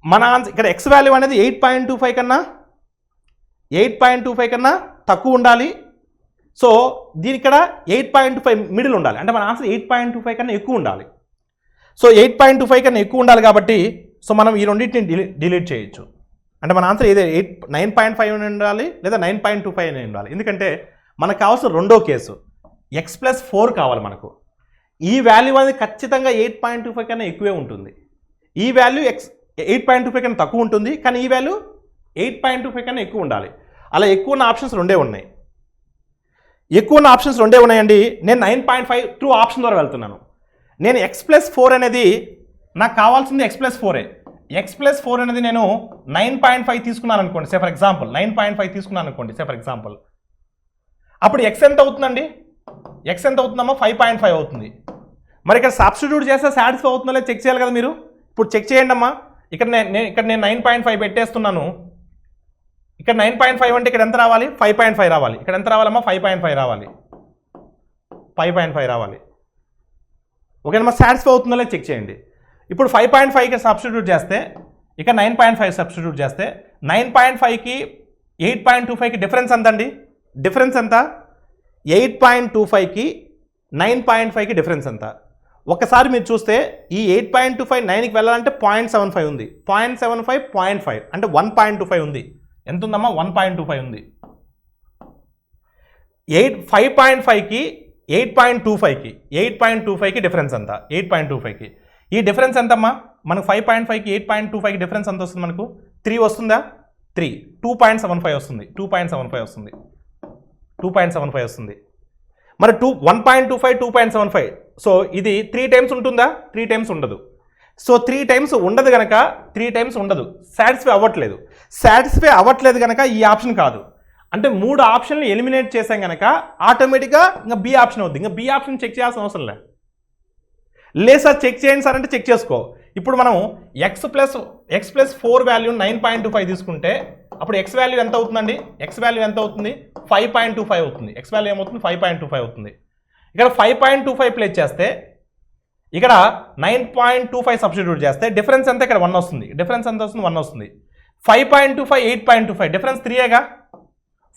మన ఇక్కడ ఎక్స్ వాల్యూ అనేది 8.25 కన్నా తక్కువ ఉండాలి. సో దీని ఇక్కడ 8.25 మిడిల్ ఉండాలి, అంటే మన ఆన్సర్ 8.25 కన్నా ఎక్కువ ఉండాలి. సో 8.25 కన్నా ఎక్కువ ఉండాలి కాబట్టి సో మనం ఈ రెండింటిని డిలీట్ చేయొచ్చు. అంటే మన ఆన్సర్ ఏదో 9.5 ఉండాలి లేదా 9.25 ఉండాలి. ఎందుకంటే మనకు కావాల్సిన రెండో కేసు x+4 కావాలి మనకు. ఈ వాల్యూ అనేది ఖచ్చితంగా 8.25 కన్నా ఎక్కువే ఉంటుంది. ఈ వాల్యూ 8.25 కన్నా తక్కువ ఉంటుంది, కానీ ఈ వాల్యూ 8.25 కన్నా ఎక్కువ ఉండాలి. అలా ఎక్కువ ఉన్న ఆప్షన్స్ రెండే ఉన్నాయి. ఎక్కువ ఉన్న ఆప్షన్స్ రెండే ఉన్నాయండి. నేను 9.5 త్రూ ఆప్షన్ ద్వారా వెళ్తున్నాను. నేను x+4 అనేది నాకు కావాల్సింది x+4ఏ. x+4 అనేది నేను 9.5 తీసుకున్నాను అనుకోండి, సే ఫర్ ఎగ్జాంపుల్ 9.5 తీసుకున్నాను అనుకోండి, సే ఫర్ ఎగ్జాంపుల్. అప్పుడు x ఎంత అవుతుందండి, x ఎంత అవుతుందమ్మా 5.5 అవుతుంది. మరి ఇక్కడ సబ్స్టిట్యూట్ చేస్తే సాటిస్ఫై అవుతుందో లేదో చెక్ చేయాలి కదా మీరు. ఇప్పుడు చెక్ చేయండి అమ్మా. ఇక్కడ నేను 9.5 పెట్టేస్తున్నాను. ఇక్కడ 9.5 అంటే ఇక్కడ ఎంత రావాలి 5.5 రావాలి. ఇక్కడ ఎంత రావాలమ్మా 5.5 రావాలి, 5.5 రావాలి. ఓకేనమ్మా, సాటిస్ఫై అవుతుందో లేదో చెక్ చేయండి. ఇప్పుడు 5.5 ఇక్కడ సబ్స్టిట్యూట్ చేస్తే, ఇక్కడ 9.5 సబ్స్టిట్యూట్ చేస్తే 9.5కి 8.25కి డిఫరెన్స్ ఎంత అండి? డిఫరెన్స్ ఎంత? 8.25కి 9.5కి డిఫరెన్స్ ఎంత? ఒకసారి మీరు చూస్తే ఈ 8.25 9కి వెళ్ళాలంటే 0.75 ఉంది. 0.75 0.5 అంటే 1.25 ఉంది. ఎంత ఉందమ్మా 1.25 ఉంది. 5.5కి 8.25కి డిఫరెన్స్ ఎంత? 8.25కి ఈ డిఫరెన్స్ ఎంతమ్మా మనకు 5.5కి 8.25కి డిఫరెన్స్ ఎంత వస్తుంది? మనకు 3 వస్తుందా? 3 2.75 వస్తుంది. 2.75 వస్తుంది. 2.75 వస్తుంది. మరి 1.25 2.75. సో ఇది 3 టైమ్స్ ఉంటుందా? 3 టైమ్స్ ఉండదు. సో 3 టైమ్స్ ఉండదు కనుక 3 టైమ్స్ ఉండదు, సాటిస్ఫై అవ్వట్లేదు కనుక ఈ ఆప్షన్ కాదు. అంటే 3 ఆప్షన్లు ఎలిమినేట్ చేసాం కనుక ఆటోమేటిక్గా ఇంకా బి ఆప్షన్ అవుద్ది. ఇంకా బి ఆప్షన్ చెక్ చేయాల్సిన అవసరం లేదు సార్, చెక్ చేయండి సార్ అంటే చెక్ చేసుకో. ఇప్పుడు మనం x+4 వాల్యూ 9.25 తీసుకుంటే అప్పుడు x వాల్యూ ఎంత అవుతుందండి? x వాల్యూ ఎంత అవుతుంది? 5.25 అవుతుంది. x వాల్యూ ఏమవుతుంది? 5.25 అవుతుంది. ఇక్కడ 5.25 ప్లేస్ చేస్తే ఇక్కడ 9.25 సబ్స్టిట్యూట్ చేస్తే డిఫరెన్స్ ఎంత? ఇక్కడ 1 వస్తుంది. డిఫరెన్స్ ఎంత వస్తుంది? 1 వస్తుంది. 5.25 8.25 డిఫరెన్స్ 3ఏగా.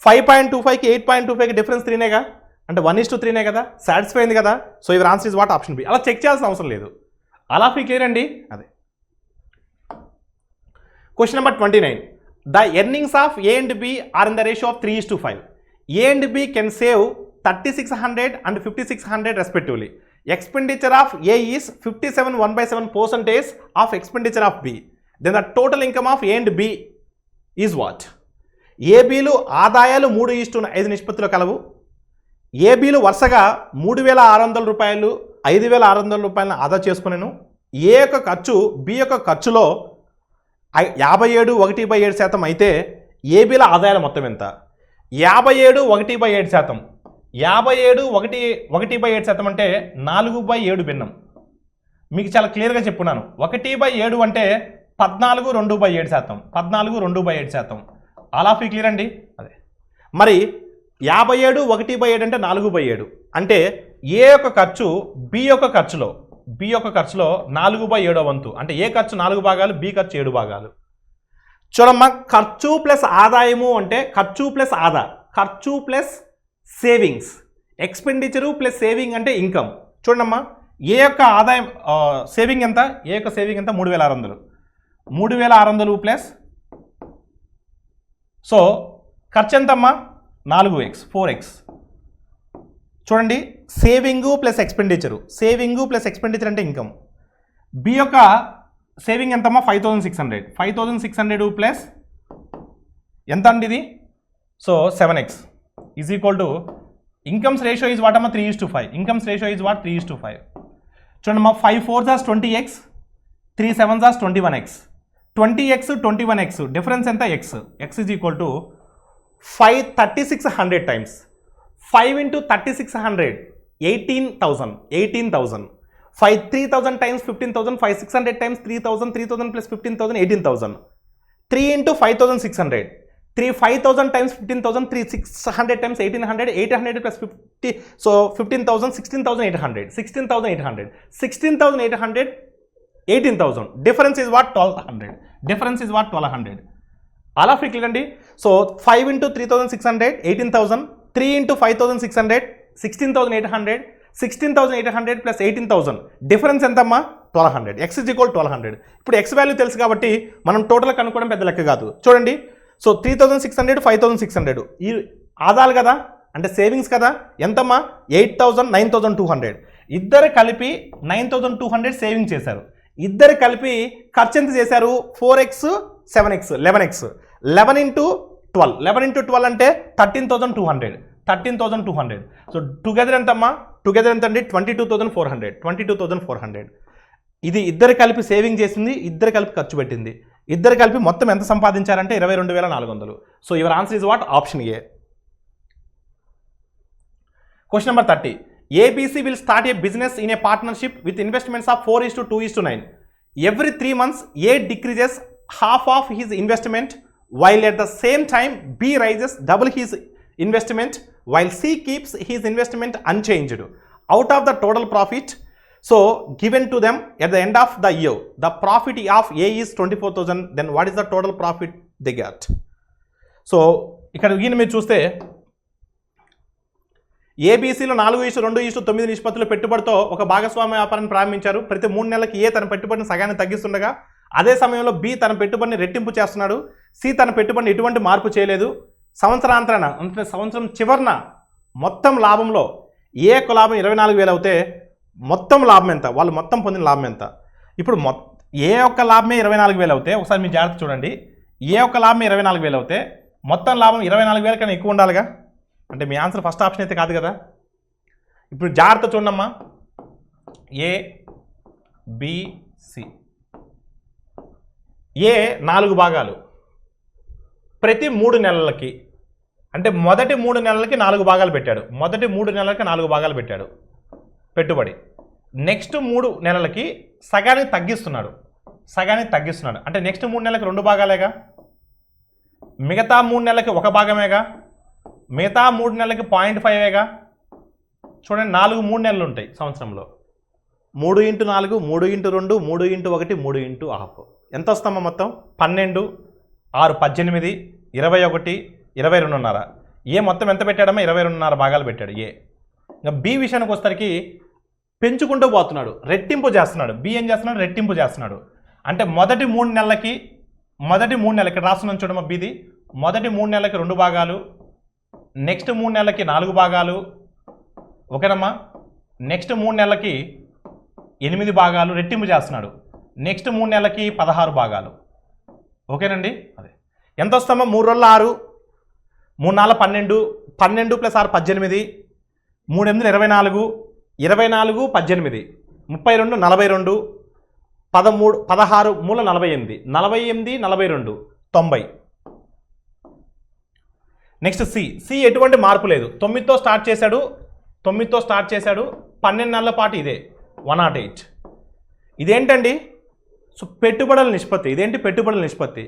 5.25కి 8.25కి డిఫరెన్స్ 3నేగా, అంటే 1:3నే కదా, సాటిస్ఫై అయింది కదా. So your answer is what? Option B. అలా చెక్ చేయాల్సిన అవసరం లేదు. అలా ఫీ క్లియర్ అండి. అదే question number 29. The earnings of A and B are in the ratio of 3:5. A and B can save 3,600 and 5,600 respectively. Expenditure of A is 57 1/7% of expenditure of B. Then the total income of A and B is what? ఏబీలు ఆదాయాలు 3:5 నిష్పత్తిలో కలవు. ఏబీలు వరుసగా 3,600 రూపాయలు 5,600 రూపాయలను ఆదా చేసుకునేను. ఏ యొక్క ఖర్చు B యొక్క ఖర్చులో 57 1/7% అయితే ఏబీల ఆదాయాల మొత్తం ఎంత? 57 1/7%. 57 1/7% అంటే 4/7 భిన్నం. మీకు చాలా క్లియర్గా చెప్పున్నాను. 1/7 అంటే 14 2/7%. 14 2/7%. ఆల్ ఆఫ్ యూ క్లియర్ అండి. అదే మరి 57 1/7 అంటే 4/7 అంటే ఏ యొక్క ఖర్చు బి యొక్క ఖర్చులో 4/7 వంతు, అంటే ఏ ఖర్చు 4 భాగాలు, బి ఖర్చు 7 భాగాలు. చూడమ్మా, ఖర్చు ప్లస్ ఆదాయము అంటే ఖర్చు ప్లస్ ఆదా, ఖర్చు plus savings, expenditure plus saving అంటే ఇన్కమ్. చూడమ్మా, ఏ యొక్క ఆదాయం సేవింగ్ ఎంత? ఏ యొక్క సేవింగ్ ఎంత? 3,600. 3,600 ప్లస్ సో ఖర్చు ఎంతమ్మా? 4x 4x. చూడండి, saving plus expenditure, saving plus expenditure అంటే ఇన్కమ్. బి యొక్క సేవింగ్ ఎంతమ్మా? 5,600. 5,600 ప్లస్ ఎంత అండి ఇది? So 7x is equal to incomes ratio is what అమ్మా 3:5. Incomes ratio is what 3:5. చూడండి మా 5 4s are 20x, 3 7s are 21x. 20x 21x difference ఎంత x. x is equal to 5 3600 times 5 into 3600 18,000. 5 3000 times 15,000. 5 600 times 3,000. 3,000 plus 15,000 18,000. 3 into 5,600. 3 5,000 times 15,000. 3 600 times 1,800. 800 plus 50, so 15,000. 16,800. 16,800. 16,800. 18,000. Difference is what? 1,200. Difference is what? 1,200. అలా ఫిక్లండి. So 5 into 3,600 18,000. 3 into 5,600 16,800. 16,800 plus 18,000. Difference ఎంతమ్మా? 1,200. X is equal 1,200. ఇప్పుడు X value తెలుసు కాబట్టి మనం total కనుక్కోవడం పెద్ద లెక్క కాదు. చూడండి, సో 3,600 5,600 ఈ ఆదాలు కదా, అంటే సేవింగ్స్ కదా. ఎంతమ్మా? 8,000 9,200. ఇద్దరు కలిపి 9,200 సేవింగ్ చేశారు. ఇద్దరు కలిపి ఖర్చు ఎంత చేశారు? 4x 7x 11x. 11 into 12. 11 into 12 అంటే 13,200. 13,200. సో టుగెదర్ ఎంతమ్మా? టుగెదర్ ఎంత అండి? 22,400. 22,400. ఇది ఇద్దరు కలిపి సేవింగ్ చేసింది, ఇద్దరు కలిపి ఖర్చు పెట్టింది. ఇద్దరు కలిపి మొత్తం ఎంత సంపాదించారంటే 22,400. So your answer is what? Option A. Question number 30. ABC will start a business in a partnership with investments of 4:2:9. Every 3 months, A decreases half of his investment, while at the same time B rises double his investment, while C keeps his investment unchanged. Out of the total profit so given to them at the end of the year, the profit of A is 24,000. Then what is the total profit they get? So ఇక్కడ ఈయన మీరు చూస్తే ఏబీసీలో 4:2:9 నిష్పత్తుల పెట్టుబడితో ఒక భాగస్వామ్య వ్యాపారాన్ని ప్రారంభించారు. ప్రతి 3 నెలలకి ఏ తన పెట్టుబడిని సగాన్ని తగ్గిస్తుండగా అదే సమయంలో బి తన పెట్టుబడిని రెట్టింపు చేస్తున్నాడు. సి తన పెట్టుబడిని ఎటువంటి మార్పు చేయలేదు. సంవత్సరాంతరాన అంటే సంవత్సరం చివరన మొత్తం లాభంలో ఏ ఒక్క లాభం 24,000 అవుతే మొత్తం లాభం ఎంత? వాళ్ళు మొత్తం పొందిన లాభం ఎంత? ఇప్పుడు ఏ ఒక్క లాభమే 24,000 అవుతే ఒకసారి మీ జాగ్రత్త చూడండి. ఏ ఒక్క లాభమే 24,000 అవుతే మొత్తం లాభం 24,000 కన్నా ఎక్కువ ఉండాలిగా. అంటే మీ ఆన్సర్ ఫస్ట్ ఆప్షన్ అయితే కాదు కదా. ఇప్పుడు జాగ్రత్త చూడమ్మా. A B C. ఏ 4 భాగాలు ప్రతి 3 నెలలకి, అంటే మొదటి 3 నెలలకి 4 భాగాలు పెట్టాడు. మొదటి 3 నెలలకి 4 భాగాలు పెట్టాడు పెట్టుబడి. నెక్స్ట్ 3 నెలలకి సగానికి తగ్గిస్తున్నాడు. అంటే నెక్స్ట్ 3 నెలలకి 2 భాగాలేగా, మిగతా 3 నెలలకి 1 భాగమేగా, మిగతా 3 నెలలకి 0.5గా. చూడండి, 3 నెలలు ఉంటాయి సంవత్సరంలో. 3 into 4 3 into 2 3 into 1 3 into ½ ఎంత వస్తామో మొత్తం? 12 6 18 21 22.5. ఏ మొత్తం ఎంత పెట్టాడమ్మా? 22.5 భాగాలు పెట్టాడు ఏ. ఇంకా బి విషయానికి వచ్చేసరికి పెంచుకుంటూ పోతున్నాడు, రెట్టింపు చేస్తున్నాడు. బి ఏం చేస్తున్నాడు? రెట్టింపు చేస్తున్నాడు. అంటే మొదటి 3 నెలలకి ఇక్కడ రాస్తున్నాను చూడమ్మా బిది. మొదటి 3 నెలలకి 2 భాగాలు, నెక్స్ట్ 3 నెలలకి 4 భాగాలు, ఓకేనమ్మా. నెక్స్ట్ 3 నెలలకి 8 భాగాలు రెట్టింపు చేస్తున్నాడు. నెక్స్ట్ 3 నెలలకి 16 భాగాలు, ఓకేనండి. అదే ఎంత వస్తామో? 3 రోజులు 6, 3 4 12, 12 + 6 18, 3 8 24, 24 18, 32 42, 13 16 మూల 48, 48 42 90. నెక్స్ట్ సి ఎటువంటి మార్పు లేదు. 9తో స్టార్ట్ చేశాడు. 12 నెలల పాటు ఇదే 108. ఇదేంటండి? సో పెట్టుబడుల నిష్పత్తి. ఇదేంటి? పెట్టుబడుల నిష్పత్తి.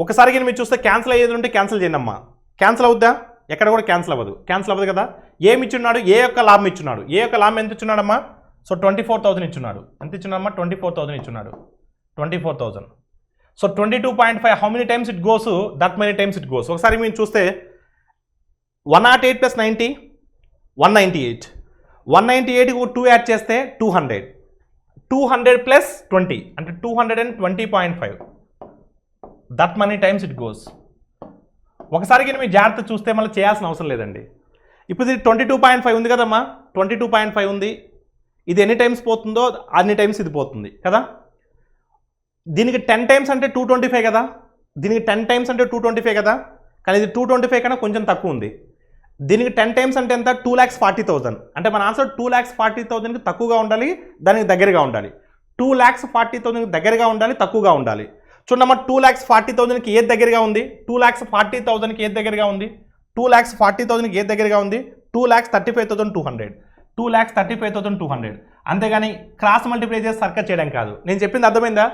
ఒకసారి మీరు చూస్తే క్యాన్సిల్ అయ్యేది ఉంటే క్యాన్సిల్ చేయండి అమ్మా. క్యాన్సిల్ అవుద్దా? ఎక్కడ కూడా క్యాన్సిల్ అవ్వదు కదా. ఏమి ఇచ్చున్నాడు? ఏ యొక్క లాభం ఇచ్చున్నాడు. ఏ యొక్క లాభం ఎంత ఇచ్చున్నాడమ్మా? సో 24,000 ఇచ్చున్నాడు. ఎంత ఇచ్చున్నాడమ్మా? 24,000 ఇచ్చున్నాడు. 24,000. So 22.5 how many times it goes? That many times it goes. ఒకసారి మీరు చూస్తే 108 + 90 198. 198కు 2 యాడ్ చేస్తే 200. 200 + 20 అంటే 220.5. That money times it goes. ఒకసారి మీరు జాగ్రత్త చూస్తే మళ్ళీ చేయాల్సిన అవసరం లేదండి. ఇప్పుడు ఇది 22.5 ఉంది కదమ్మా. 22.5 ఉంది. ఇది ఎన్ని టైమ్స్ పోతుందో అన్ని టైమ్స్ ఇది పోతుంది కదా. దీనికి 10 టైమ్స్ అంటే 225 కదా. దీనికి 10 టైమ్స్ అంటే 225 కదా. కానీ ఇది 225 కన్నా కొంచెం తక్కువ ఉంది. దీనికి 10 టైమ్స్ అంటే ఎంత? 2,40,000. అంటే మన ఆన్సర్ 2,40,000కి తక్కువగా ఉండాలి, దానికి దగ్గరగా ఉండాలి. 2,40,000కి దగ్గరగా ఉండాలి, తక్కువగా ఉండాలి. చూడమ్మా, 2,40,000కి ఏది దగ్గరగా ఉంది? 2,40,000కి ఏది దగ్గరగా ఉంది? 2,40,000కి ఏది దగ్గరగా ఉంది? 2,35,200. 2,35,200. అంతేగాని క్రాస్ మల్టిప్లై చేసి సర్కట్ చేయడం కాదు. నేను చెప్పింది అర్థమైందా?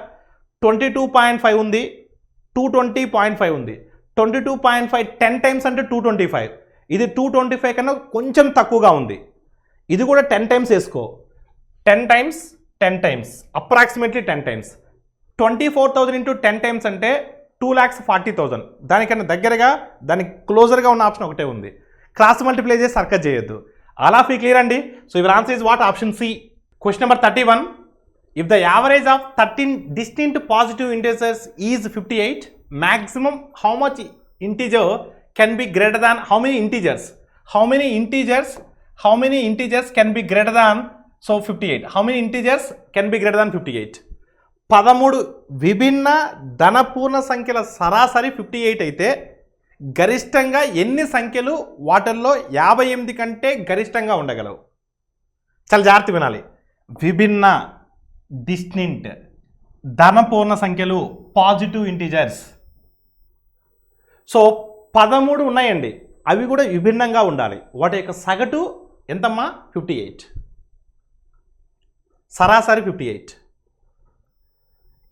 22.5 ఉంది, 220.5 ఉంది. 22.5 10 టైమ్స్ అంటే 225. ఇది 225 కన్నా కొంచెం తక్కువగా ఉంది. ఇది కూడా 10 టైమ్స్ వేసుకో. 10 times 10 times approximately 10 times. 24,000 into 10 times అంటే 2,40,000. దానికన్నా దగ్గరగా, దానికి క్లోజర్గా ఉన్న ఆప్షన్ ఒకటే ఉంది. క్రాస్ మల్టిప్లై చేసి సర్కట్ చేయొద్దు. అలా ఫీ క్లియర్ అండి. So your answer is what? Option C. Question number 31. If the average of 13 distinct positive integers is 58, maximum how much integer can be greater than how many integers? How many integers can be greater than 58? How many integers can be greater than 58? 13 విభిన్న ధనపూర్ణ సంఖ్యల సరాసరి 58 అయితే గరిష్టంగా ఎన్ని సంఖ్యలు వాటిల్లో 58 కంటే గరిష్టంగా ఉండగలవు? చాలా జాగ్రత్త వినాలి. విభిన్న డిస్టింక్ట్ ధనపూర్ణ సంఖ్యలు, పాజిటివ్ ఇంటీజర్స్. సో 13 ఉన్నాయండి, అవి కూడా విభిన్నంగా ఉండాలి. వాటి యొక్క సగటు ఎంతమ్మా? 58. సరాసరి 58.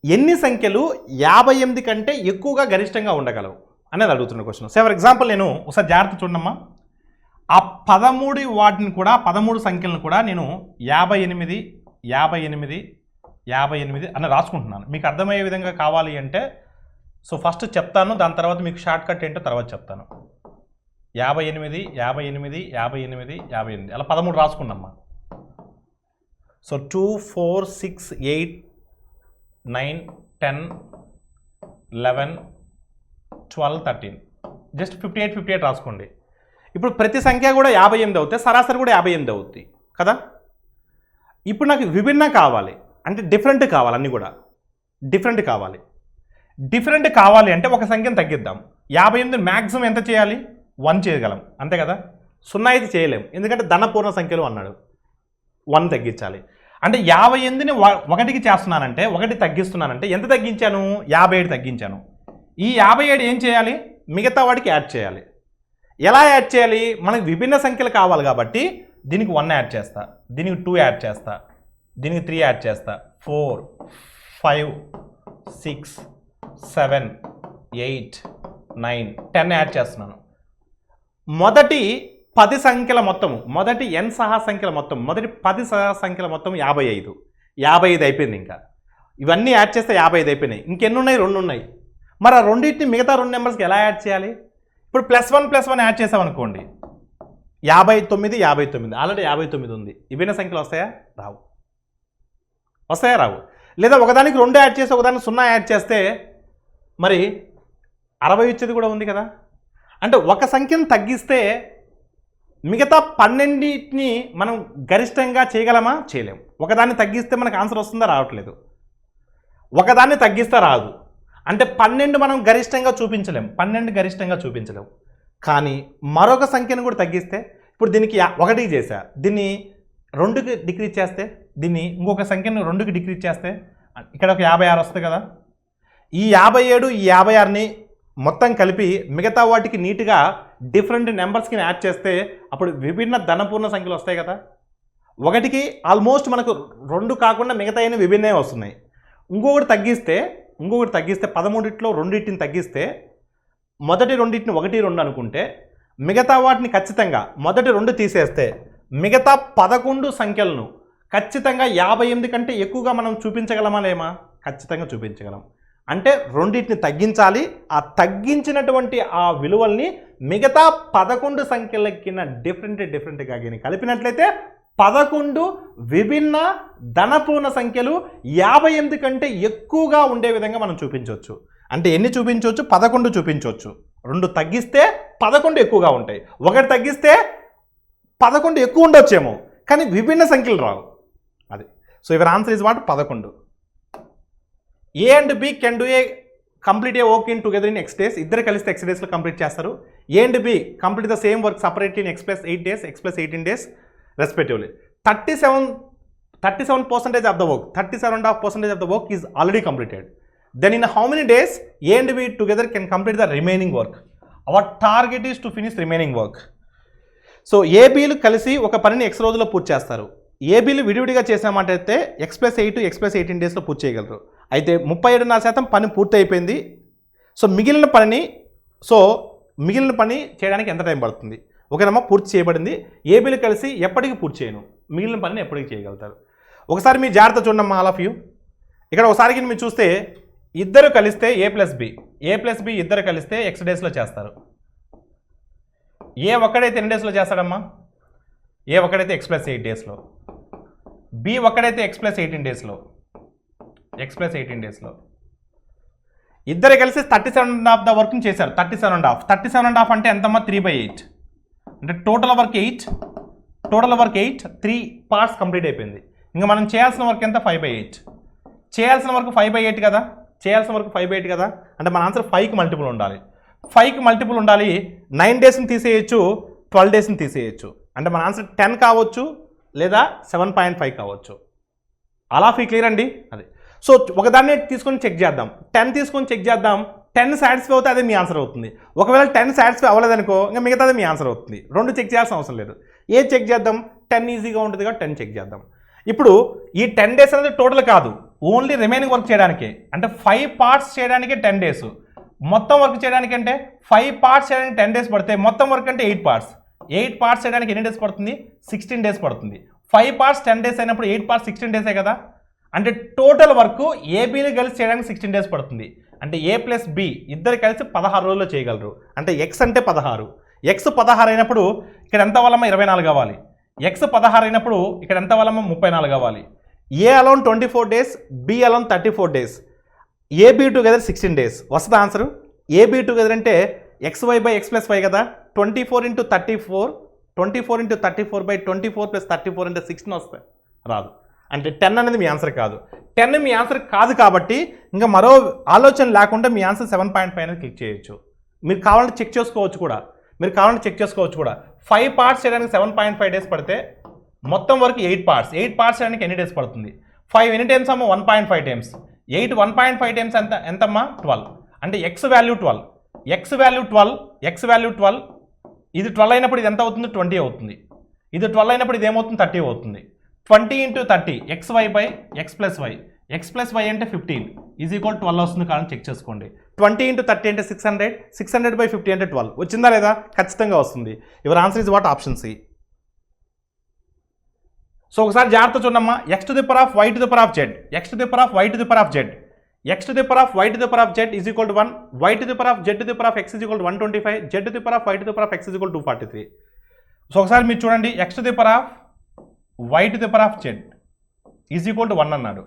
ఎన్ని సంఖ్యలు 58 కంటే ఎక్కువగా గరిష్టంగా ఉండగలవు అనేది అడుగుతున్న క్వశ్చన్. సో ఫర్ ఎగ్జాంపుల్ నేను ఒకసారి జాగ్రత్త చూడమ్మా. ఆ 13 వాటిని కూడా, 13 సంఖ్యలను కూడా నేను 58, 58, 58 అని రాసుకుంటున్నాను. మీకు అర్థమయ్యే విధంగా కావాలి అంటే సో ఫస్ట్ చెప్తాను, దాని తర్వాత మీకు షార్ట్ కట్ ఏంటో తర్వాత చెప్తాను. 58, 58, 58, 58 అలా 13 రాసుకున్నామ్మా. సో 2, 4, 6, 8, 9, 10, 11, 12, 13 జస్ట్ 58, 58 రాసుకోండి. ఇప్పుడు ప్రతి సంఖ్య కూడా 58 అవుతాయి, సరాసరి కూడా 58 అవుతుంది కదా. ఇప్పుడు నాకు విభిన్నం కావాలి అంటే డిఫరెంట్ కావాలి, అన్నీ కూడా డిఫరెంట్ కావాలి. డిఫరెంట్ కావాలి అంటే ఒక సంఖ్యను తగ్గిద్దాం. 58 మ్యాక్సిమం ఎంత చేయాలి? 1 చేయగలం, అంతే కదా. 0 అయితే చేయలేం, ఎందుకంటే ధనపూర్ణ సంఖ్యలు అన్నాడు. 1 తగ్గించాలి. అంటే 58ని 1కి చేస్తున్నానంటే, 1 తగ్గిస్తున్నానంటే ఎంత తగ్గించాను? 57 తగ్గించాను. ఈ 57 ఏం చేయాలి? మిగతా వాటికి యాడ్ చేయాలి. ఎలా యాడ్ చేయాలి? మనకు విభిన్న సంఖ్యలు కావాలి కాబట్టి దీనికి 1 యాడ్ చేస్తా, దీనికి 2 యాడ్ చేస్తా, దీనికి 3 యాడ్ చేస్తా, 4, 5, 6, 7, 8, 9, 10 యాడ్ చేస్తున్నాను. మొదటి 10 సంఖ్యల మొత్తము, మొదటి n సహా సంఖ్యల మొత్తం, మొదటి 10 సహా సంఖ్యల మొత్తం 55. 55 అయిపోయింది. ఇంకా ఇవన్నీ యాడ్ చేస్తే 55 అయిపోయినాయి. ఇంకెన్ని ఉన్నాయి? 2 ఉన్నాయి. మరి ఆ రెండింటిని మిగతా 2 నెంబర్స్కి ఎలా యాడ్ చేయాలి? ఇప్పుడు +1 యాడ్ చేసామనుకోండి, 59, 59 ఆల్రెడీ 59 ఉంది. విభిన్న సంఖ్యలు వస్తాయా? రావు. వస్తాయా? రావు. లేదా ఒకదానికి 2 యాడ్ చేసి ఒకదానికి 0 యాడ్ చేస్తే మరి 60 వచ్చేది కూడా ఉంది కదా. అంటే ఒక సంఖ్యను తగ్గిస్తే మిగతా 12ని మనం గరిష్టంగా చేయగలమా? చేయలేము. ఒకదాన్ని తగ్గిస్తే మనకు ఆన్సర్ వస్తుందా? రావట్లేదు. ఒకదాన్ని తగ్గిస్తే రాదు. అంటే 12 మనం గరిష్టంగా చూపించలేం, 12 గరిష్టంగా చూపించలేం. కానీ మరొక సంఖ్యను కూడా తగ్గిస్తే, ఇప్పుడు దీనికి 1 చేసా, దీన్ని 2కి డిక్రీజ్ చేస్తే, దీన్ని ఇంకొక సంఖ్యను 2కి డిక్రీజ్ చేస్తే ఇక్కడ ఒక 56 వస్తుంది కదా. ఈ 57, ఈ 56ని మొత్తం కలిపి మిగతా వాటికి నీట్గా డిఫరెంట్ నెంబర్స్కి యాడ్ చేస్తే అప్పుడు విభిన్న ధనపూర్ణ సంఖ్యలు వస్తాయి కదా. 1కి ఆల్మోస్ట్ మనకు 2 కాకుండా మిగతా అయిన విభిన్నే వస్తున్నాయి. ఇంకొకటి తగ్గిస్తే 13లో 2ని తగ్గిస్తే మొదటి 2ని 1, 2 అనుకుంటే మిగతా వాటిని ఖచ్చితంగా మొదటి 2 తీసేస్తే మిగతా 11 సంఖ్యలను ఖచ్చితంగా 58 కంటే ఎక్కువగా మనం చూపించగలమా? లేమా? ఖచ్చితంగా చూపించగలం. అంటే 2ని తగ్గించాలి. ఆ తగ్గించినటువంటి ఆ విలువల్ని మిగతా 11 సంఖ్యలకి డిఫరెంట్గా కలిపినట్లయితే 11 విభిన్న ధనపూర్ణ సంఖ్యలు 58 కంటే ఎక్కువగా ఉండే విధంగా మనం చూపించవచ్చు. అంటే ఎన్ని చూపించవచ్చు? 11 చూపించవచ్చు. 2 తగ్గిస్తే 11 ఎక్కువగా ఉంటాయి, 1 తగ్గిస్తే 11 ఎక్కువ ఉండొచ్చేమో, కానీ విభిన్న సంఖ్యలు రావు. అది. So your answer is what? 11. A and B can do complete A work in together in X days. ఇద్దరు కలిస్తే X daysలో కంప్లీట్ చేస్తారు. A and B complete the same work separately in x plus 8 days, x plus 18 days respectively. 37% of the work, 37.5% of the work is already completed. Then in how many days A and B together can complete the remaining work? Our target is to finish remaining work. So ఏబీలు కలిసి ఒక పనిని X రోజుల్లో పూర్తి చేస్తారు. ఏబీలు విడివిడిగా చేసామంటే X plus 8 X plus 18 డేస్లో పూర్తి చేయగలరు. అయితే 37.5% పని పూర్తి అయిపోయింది. సో మిగిలిన పని చేయడానికి ఎంత టైం పడుతుంది? ఓకేనమ్మా, పూర్తి చేయబడింది. ఏబీలు కలిసి ఎప్పటికీ పూర్తి చేయను, మిగిలిన పనిని ఎప్పటికీ చేయగలుగుతారు. ఒకసారి మీ జాగ్రత్త చూడమ్మా ఆల్ ఆఫ్ యూ. ఇక్కడ ఒకసారికి మీరు చూస్తే ఇద్దరు కలిస్తే ఏ ప్లస్ బి ఇద్దరు కలిస్తే ఎక్స్ డేస్లో చేస్తారు. ఏ ఒక్కడైతే ఎన్ని డేస్లో చేస్తాడమ్మా? ఏ ఒక్కడైతే ఎక్స్ ప్లస్ 8 డేస్లో, బి ఒక్కడైతే ఎక్స్ ప్లస్ 18 డేస్లో. ఇద్దరు కలిసి 37.5 ద వర్క్ని చేశారు. 37.5 అంటే ఎంతమ్మా? 3/8 అంటే టోటల్ వర్క్ 8, 3 పార్ట్స్ కంప్లీట్ అయిపోయింది. ఇంకా మనం చేయాల్సిన వర్క్ ఎంత? 5/8. చేయాల్సిన వర్క్ 5/8 కదా, అంటే మన ఆన్సర్ 5కి మల్టిపుల్ ఉండాలి. 5కి మల్టిపుల్ ఉండాలి. 9 డేస్ని తీసేయచ్చు, 12 డేస్ని తీసేయచ్చు. అంటే మన ఆన్సర్ 10 కావచ్చు లేదా 7.5 కావచ్చు. అలా క్లియర్ అండి. అది సో ఒకదాన్ని తీసుకొని చెక్ చేద్దాం. 10 తీసుకొని చెక్ చేద్దాం. 10 సాటిస్ఫై అవుతే అదే మీ ఆన్సర్ అవుతుంది. ఒకవేళ 10 సాటిస్ఫై అవ్వలేదనుకో ఇంకా మిగతాదే మీ ఆన్సర్ అవుతుంది. 2 చెక్ చేయాల్సిన అవసరం లేదు. ఏ చెక్ చేద్దాం? 10 ఈజీగా ఉంటుంది కాబట్టి 10 చెక్ చేద్దాం. ఇప్పుడు ఈ 10 డేస్ అనేది టోటల్ కాదు, ఓన్లీ రిమైనింగ్ వర్క్ చేయడానికి. అంటే 5 పార్ట్స్ చేయడానికి 10 డేస్, మొత్తం వర్క్ చేయడానికి అంటే 5 పార్ట్స్ చేయడానికి 10 డేస్ పడితే మొత్తం వర్క్ అంటే 8 పార్ట్స్ చేయడానికి ఎన్ని డేస్ పడుతుంది? 16 డేస్ పడుతుంది. 5 పార్ట్స్ 10 డేస్ అయినప్పుడు 8 పార్ట్స్ 16 డేసే కదా. అంటే టోటల్ వర్క్ ఏబీలు కలిసి చేయడానికి 16 డేస్ పడుతుంది. అంటే ఏ ప్లస్ బి ఇద్దరు కలిసి 16 రోజుల్లో చేయగలరు. అంటే ఎక్స్ అంటే 16, ఎక్స్ 16 అయినప్పుడు ఇక్కడ ఎంత వాళ్ళమ్మ? 24 కావాలి. ఎక్స్ 16 అయినప్పుడు ఇక్కడ ఎంత వాళ్ళమ్మ? 34 కావాలి. A alone 24 days, B alone 34 days, AB together 16 days. వస్తుంది ఆన్సరు. ఏబీ టుగెదర్ అంటే XY బై ఎక్స్ ప్లస్ 5 కదా. 24 × 34 బై 24 + 34 అంటే 16 వస్తాయి, రాదు. అంటే 10 అనేది మీ ఆన్సర్ కాదు. 10 మీ ఆన్సర్ కాదు కాబట్టి ఇంకా మరో ఆలోచన లేకుండా మీ ఆన్సర్ 7.5 అనేది క్లిక్ చేయొచ్చు. మీరు కావాలంటే చెక్ చేసుకోవచ్చు కూడా. 5 పార్ట్స్ చేయడానికి 7.5 డేస్ పడితే మొత్తం వరకు 8 పార్ట్స్ చేయడానికి ఎన్ని డేస్ పడుతుంది? 5 ఎన్ని టైమ్స్ అమ్మా? 1.5 టైమ్స్. 8 1.5 టైమ్స్ ఎంతమ్మా? 12. అంటే ఎక్స్ వాల్యూ 12. ఇది 12 అయినప్పుడు ఇది ఎంత అవుతుంది? 20 అవుతుంది. ఇది 12 అయినప్పుడు ఇది ఏమవుతుంది? 30 అవుతుంది. 20 × 30 XY by x plus y అంటే 15 ఈజ్ ఈక్వల్ 12 వస్తుంది. కానీ చెక్ చేసుకోండి. 20 × 30 అంటే 600 బై 50 అంటే 12 వచ్చిందా లేదా? ఖచ్చితంగా వస్తుంది. Your answer is what? Option C. So ఒకసారి జాగ్రత్త చూడమ్మా. x to the power of y to the power of z, x to the power of y to the power of z, x to the power of y to the power of z is equal to 1, y to the power of z to the power of x is equal to 125, z to the power of y to the power of x is equal to 243. So ఒకసారి మీరు చూడండి. x to the power of y to the power of z is equal to 1 అన్నాడు.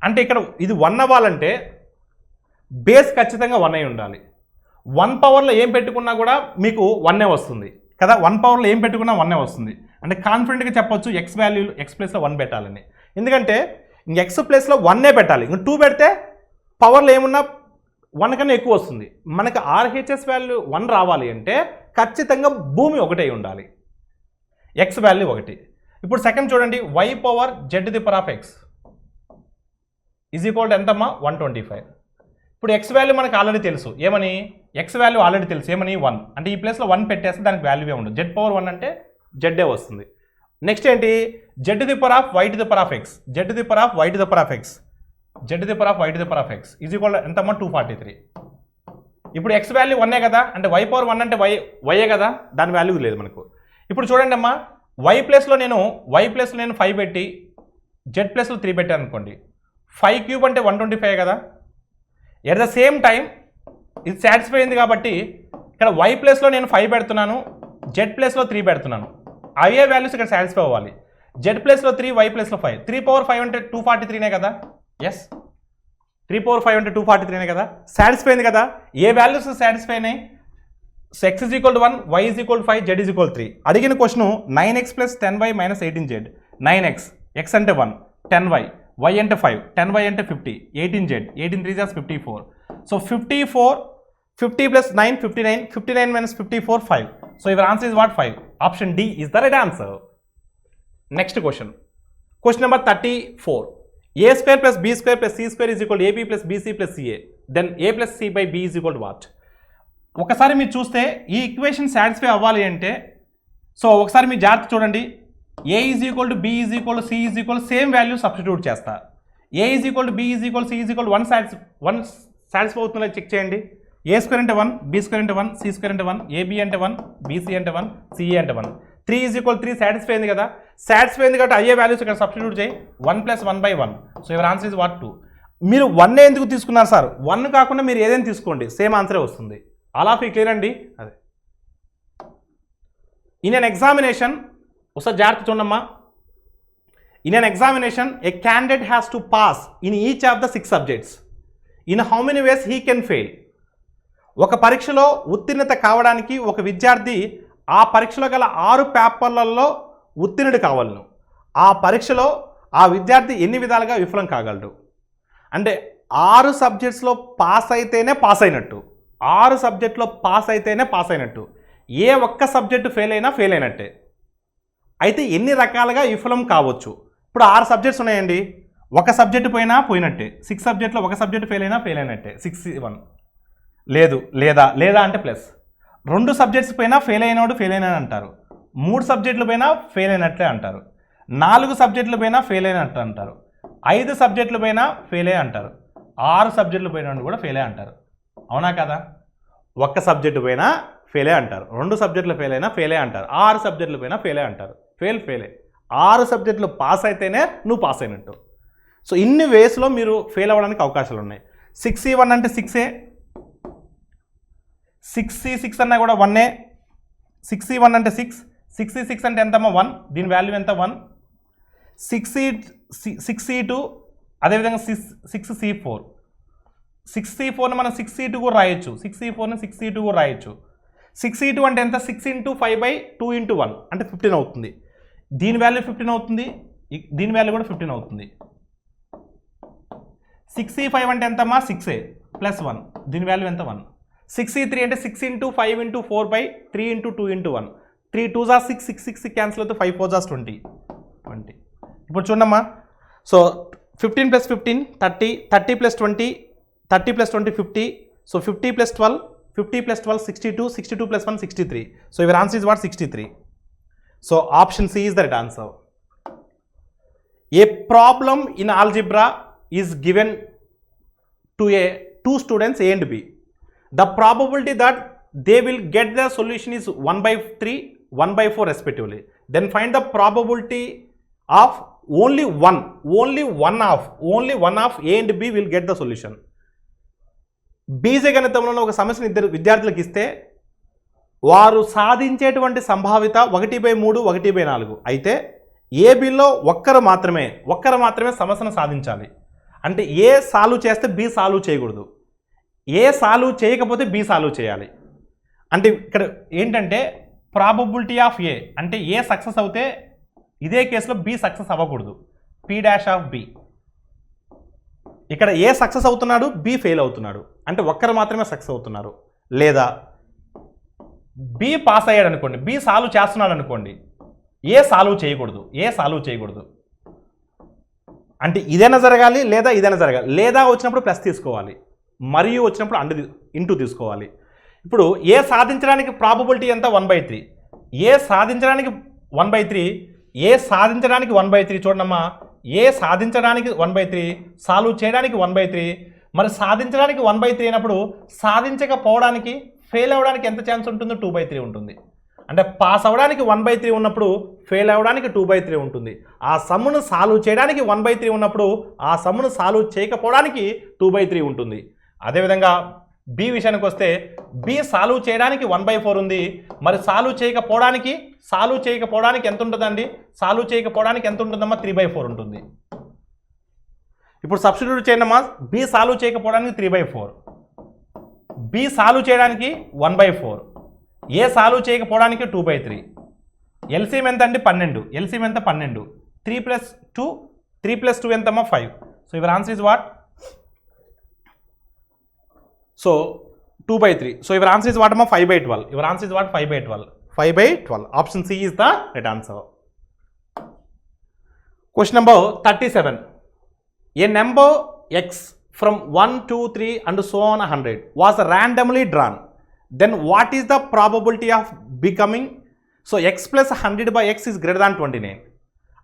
అంటే ఇక్కడ ఇది 1 అవ్వాలంటే base ఖచ్చితంగా 1 అయి ఉండాలి. 1 పవర్లో ఏం పెట్టుకున్నా కూడా మీకు 1 వస్తుంది కదా. 1 పవర్లో ఏం పెట్టుకున్నా 1 వస్తుంది. అంటే కాన్ఫిడెంట్గా చెప్పొచ్చు x వాల్యూ x ప్లేస్లో 1 పెట్టాలని. ఎందుకంటే ఎక్స్ ప్లేస్లో 1 పెట్టాలి. ఇంక 2 పెడితే పవర్లో ఏమున్నా 1 కన్నా ఎక్కువ వస్తుంది. మనకు RHS వాల్యూ 1 రావాలి అంటే ఖచ్చితంగా భూమి 1 అయి ఉండాలి, ఎక్స్ వాల్యూ 1. ఇప్పుడు సెకండ్ చూడండి. y power z to the power of x is equal to ఎంతమ్మా? 125. ఇప్పుడు ఎక్స్ వాల్యూ మనకు ఆల్రెడీ తెలుసు. ఏమని? ఎక్స్ వాల్యూ ఆల్రెడీ తెలుసు. ఏమని? 1. అంటే ఈ ప్లేస్లో 1 పెట్టేస్తే దానికి వాల్యూవే ఉండదు. z పవర్ 1 అంటే జెడ్డే వస్తుంది. నెక్స్ట్ ఏంటి? z to the power of y to the power of x, z to the power of y to the power of x, z to the power of y to the power of x is equal to ఎంతమ్మా? 243. ఇప్పుడు X value 1 కదా. అంటే y power 1 అంటే y కదా, దాని value లేదు మనకు. ఇప్పుడు చూడండి అమ్మా, y ప్లేస్లో నేను 5 పెట్టి z ప్లేస్లో 3 పెట్టాను అనుకోండి. 5 క్యూబ్ అంటే 125 కదా. ఎట్ ద సేమ్ టైం ఇది సాటిస్ఫై అయింది కాబట్టి ఇక్కడ y ప్లేస్లో నేను 5 పెడుతున్నాను, z ప్లేస్లో 3 పెడుతున్నాను. అవే వాల్యూస్ ఇక్కడ సాటిస్ఫై అవ్వాలి. z ప్లేస్లో 3, y ప్లేస్లో 5. 3 పవర్ 5 అంటే 243నే కదా. ఎస్, 3 పవర్ 5 అంటే 243నే కదా. సాటిస్ఫై అయింది కదా. ఏ వాల్యూస్ సాటిస్ఫై అయినాయి? So x is equal to 1, y is equal to 5, z is equal to 3. అడిగిన question 9x + 10y - 18z. 9x, x అంటే 1, 10y, y అంటే 5, 10y అంటే 50, 18z, 18 3 54. So 54 50 plus 9, 59. 59 minus 54, 5. So your answer is what? 5. Option D is the right answer. Next question. Question number 34. A square plus B square plus C square is equal to AB plus BC plus CA. Then A plus C by B is equal to what? ఒకసారి మీరు చూస్తే ఈ equation satisfy అవ్వాలి అంటే so ఒకసారి మీరు జాగ్రత్త చూడండి. A is equal to B is equal to C is equal same value substitute చేస్తా. A is equal to B is equal C is equal 1 satisfy అవుతుందో చెక్ చేయండి. A స్క్వేర్ అంటే 1, B స్క్వేర్ అంటే 1, C square అంటే 1, AB అంటే 1, BC అంటే 1, CA అంటే 1. 3 is equal 3 satisfy అయింది కదా. సాటిస్ఫై అయింది కాబట్టి అయ్యే వాల్యూస్ ఇక్కడ సబ్స్టిట్యూట్ చేయి. 1 plus 1/1. So your answer is what? 2. మీరు 1 ఎందుకు తీసుకున్నారు సార్? 1 కాకుండా మీరు ఏదైనా తీసుకోండి, సేమ్ ఆన్సరే వస్తుంది. ఆల్ ఆఫ్ యూ క్లియర్ అండి? అదే ఇన్ అన్ ఎగ్జామినేషన్ ఒకసారి జాగ్రత్త చూడమ్మా. In an examination A candidate has to pass in each of the 6 subjects. In how many ways he can fail? ఒక పరీక్షలో ఉత్తీర్ణత కావడానికి ఒక విద్యార్థి ఆ పరీక్షలో గల 6 పేపర్లలో ఉత్తీర్ణుడు కావాలను. ఆ పరీక్షలో ఆ విద్యార్థి ఎన్ని విధాలుగా విఫలం కాగలడు? అంటే 6 సబ్జెక్ట్స్లో పాస్ అయితేనే పాస్ అయినట్టు, 6 సబ్జెక్టులో పాస్ అయితేనే పాస్ అయినట్టు. ఏ ఒక్క సబ్జెక్టు ఫెయిల్ అయినా ఫెయిల్ అయినట్టే. అయితే ఎన్ని రకాలుగా విఫలం కావచ్చు? ఇప్పుడు 6 సబ్జెక్ట్స్ ఉన్నాయండి, ఒక సబ్జెక్టు పోయినా పోయినట్టే. 6 సబ్జెక్టులో ఒక సబ్జెక్టు ఫెయిల్ అయినా ఫెయిల్ అయినట్టే. 6-1 లేదు, లేదా అంటే ప్లస్. 2 సబ్జెక్ట్స్ పైన ఫెయిల్ అయినాడు ఫెయిల్ అయినా అంటారు. 3 సబ్జెక్టుల పైన ఫెయిల్ అయినట్లే అంటారు. 4 సబ్జెక్టుల పైన ఫెయిల్ అయినట్టు అంటారు. 5 సబ్జెక్టుల పైన ఫెయిల్ అయ్యి అంటారు. 6 సబ్జెక్టుల పైన కూడా ఫెయిల్ అయ్యి అంటారు. అవునా కదా? ఒక్క సబ్జెక్టు పైన ఫెయిల్ అయ్యి అంటారు, 2 సబ్జెక్టులు ఫెయిల్ అయినా ఫెయిల్ అయ్యి అంటారు, 6 సబ్జెక్టుల పైన ఫెయిల్ అయ్యి అంటారు. ఫెయిల్ 6 సబ్జెక్టులు పాస్ అయితేనే నువ్వు పాస్ అయినట్టు. సో ఇన్ని వేస్లో మీరు ఫెయిల్ అవ్వడానికి అవకాశాలు ఉన్నాయి. 6C1 అంటే 6A, 6C6 అన్నా కూడా 1A, 6C1 అంటే 6, 6C6 అంటే ఎంతమ్మా 1, దీని వాల్యూ ఎంత 1. 6C2 అదేవిధంగా 6C4, 6C4ని మనం 6C2 కూడా రాయొచ్చు, 6C4ని 6C2 కూడా రాయొచ్చు. 6C2 అంటే ఎంత? 6 × 5/2 × 1 అంటే 15 అవుతుంది. దీని వాల్యూ 15 అవుతుంది, దీని వాల్యూ కూడా 15 అవుతుంది. 6C5 అంటే ఎంతమ్మా 6A ప్లస్ 1, దీని వాల్యూ ఎంత 1. 6C3 అంటే 6 × 5 × 4/3 × 2 × 1. 3 2s are 6, 6 6 క్యాన్సిల్ అవుతుంది, 5 4s are 20. ఇప్పుడు చూడమ్మా. So 15 + 15 30, 30 + 20, 30 + 20 50. So 50 + 12, 50 + 12 62, 62 + 1 63. So your answer is what? 63. So option C is the right answer. A problem in algebra is given to two students A and B. The probability that they will get the solution is 1/3, 1/4 respectively. Then find the probability of only one of A and B will get the solution. బీజగణితంలో ఒక సమస్యను 2 విద్యార్థులకు ఇస్తే వారు సాధించేటువంటి సంభావిత 1/3, 1/4. అయితే ఏబిలో ఒక్కరు మాత్రమే సమస్యను సాధించాలి. అంటే ఏ సాల్వ్ చేస్తే బి సాల్వ్ చేయకూడదు, ఏ సాల్వ్ చేయకపోతే బి సాల్వ్ చేయాలి. అంటే ఇక్కడ ఏంటంటే ప్రాబబిలిటీ ఆఫ్ ఏ అంటే ఏ సక్సెస్ అవుతే ఇదే కేసులో బి సక్సెస్ అవ్వకూడదు. P' ఇక్కడ ఏ సక్సెస్ అవుతున్నాడు, బి ఫెయిల్ అవుతున్నాడు. అంటే ఒక్కరు మాత్రమే సక్సెస్ అవుతున్నారు. లేదా బి పాస్ అయ్యాడు అనుకోండి, బి సాల్వ్ చేస్తున్నాడు అనుకోండి, ఏ సాల్వ్ చేయకూడదు. అంటే ఇదైనా జరగాలి లేదా ఇదైనా జరగాలి. లేదా వచ్చినప్పుడు ప్లస్ తీసుకోవాలి, మరియు వచ్చినప్పుడు ఇంటూ తీసుకోవాలి. ఇప్పుడు ఏ సాధించడానికి ప్రాబబిలిటీ ఎంత? 1/3. ఏ సాధించడానికి 1/3, ఏ సాధించడానికి 1/3. చూడమ్మా, ఏ సాధించడానికి 1/3, సాల్వ్ చేయడానికి 1/3. మరి సాధించడానికి 1/3 అయినప్పుడు సాధించకపోవడానికి ఫెయిల్ అవ్వడానికి ఎంత ఛాన్స్ ఉంటుందో? 2/3 ఉంటుంది. అంటే పాస్ అవ్వడానికి 1/3 ఉన్నప్పుడు ఫెయిల్ అవ్వడానికి 2/3 ఉంటుంది. ఆ సమ్మును సాల్వ్ చేయడానికి 1/3 ఉన్నప్పుడు ఆ సమ్మును సాల్వ్ చేయకపోవడానికి 2/3 ఉంటుంది. అదేవిధంగా బి విషయానికి వస్తే బి సాల్వ్ చేయడానికి 1/4 ఉంది. మరి సాల్వ్ చేయకపోవడానికి ఎంత ఉంటుందండి? సాల్వ్ చేయకపోవడానికి ఎంత ఉంటుందమ్మా? 3/4 ఉంటుంది. ఇప్పుడు సబ్స్టిట్యూట్ చేయండమ్మా. బి సాల్వ్ చేయకపోవడానికి 3/4, బి సాల్వ్ చేయడానికి 1/4, ఏ సాల్వ్ చేయకపోవడానికి 2/3. ఎల్సిఎం ఎంత అండి? 12. ఎల్సిఎం ఎంత? 12. 3 + 2 ఎంతమ్మా? 5. So your answer is what? So 2/3. So your answer is what, amma? 5/12. Your answer is what? 5/12. 5/12. Option C is the right answer. Question number 37. A number x from 1, 2, 3 and so on 100 was randomly drawn. Then what is the probability of becoming? So x plus 100 by x is greater than 29.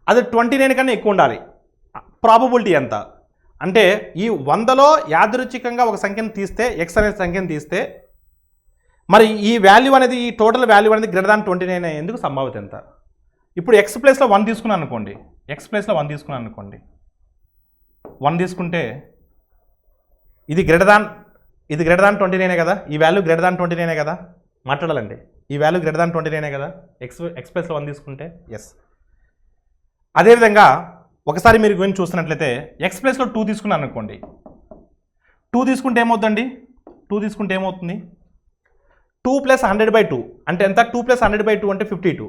అది 29 కన్నా ఎక్కువ ఉండాలి. Probability ఎంత అంటే ఈ 100లో యాదృచ్ఛికంగా ఒక సంఖ్యను తీస్తే x అనే సంఖ్యను తీస్తే మరి ఈ వాల్యూ అనేది ఈ టోటల్ వాల్యూ అనేది గ్రేటర్ దాన్ 29 అయ్యేందుకు సంభావ్యత ఎంత? ఇప్పుడు x ప్లేస్లో 1 తీసుకున్నాను అనుకోండి, x ప్లేస్లో 1 తీసుకున్నాను అనుకోండి, 1 తీసుకుంటే ఇది గ్రేటర్ దాన్ 29 కదా, ఈ వాల్యూ గ్రేటర్ దాన్ 29 కదా, మాట్లాడాలండి, ఈ వాల్యూ గ్రేటర్ దాన్ 29 కదా, x ప్లేస్లో 1 తీసుకుంటే ఎస్. అదేవిధంగా ఒకసారి మీరు గురించి చూస్తున్నట్లయితే x ప్లేస్లో 2 తీసుకున్నాను అనుకోండి, 2 తీసుకుంటే ఏమవుతుందండి, 2 తీసుకుంటే ఏమవుతుంది, 2 + 100/2 అంటే ఎంత, 2 + 100/2 అంటే 52.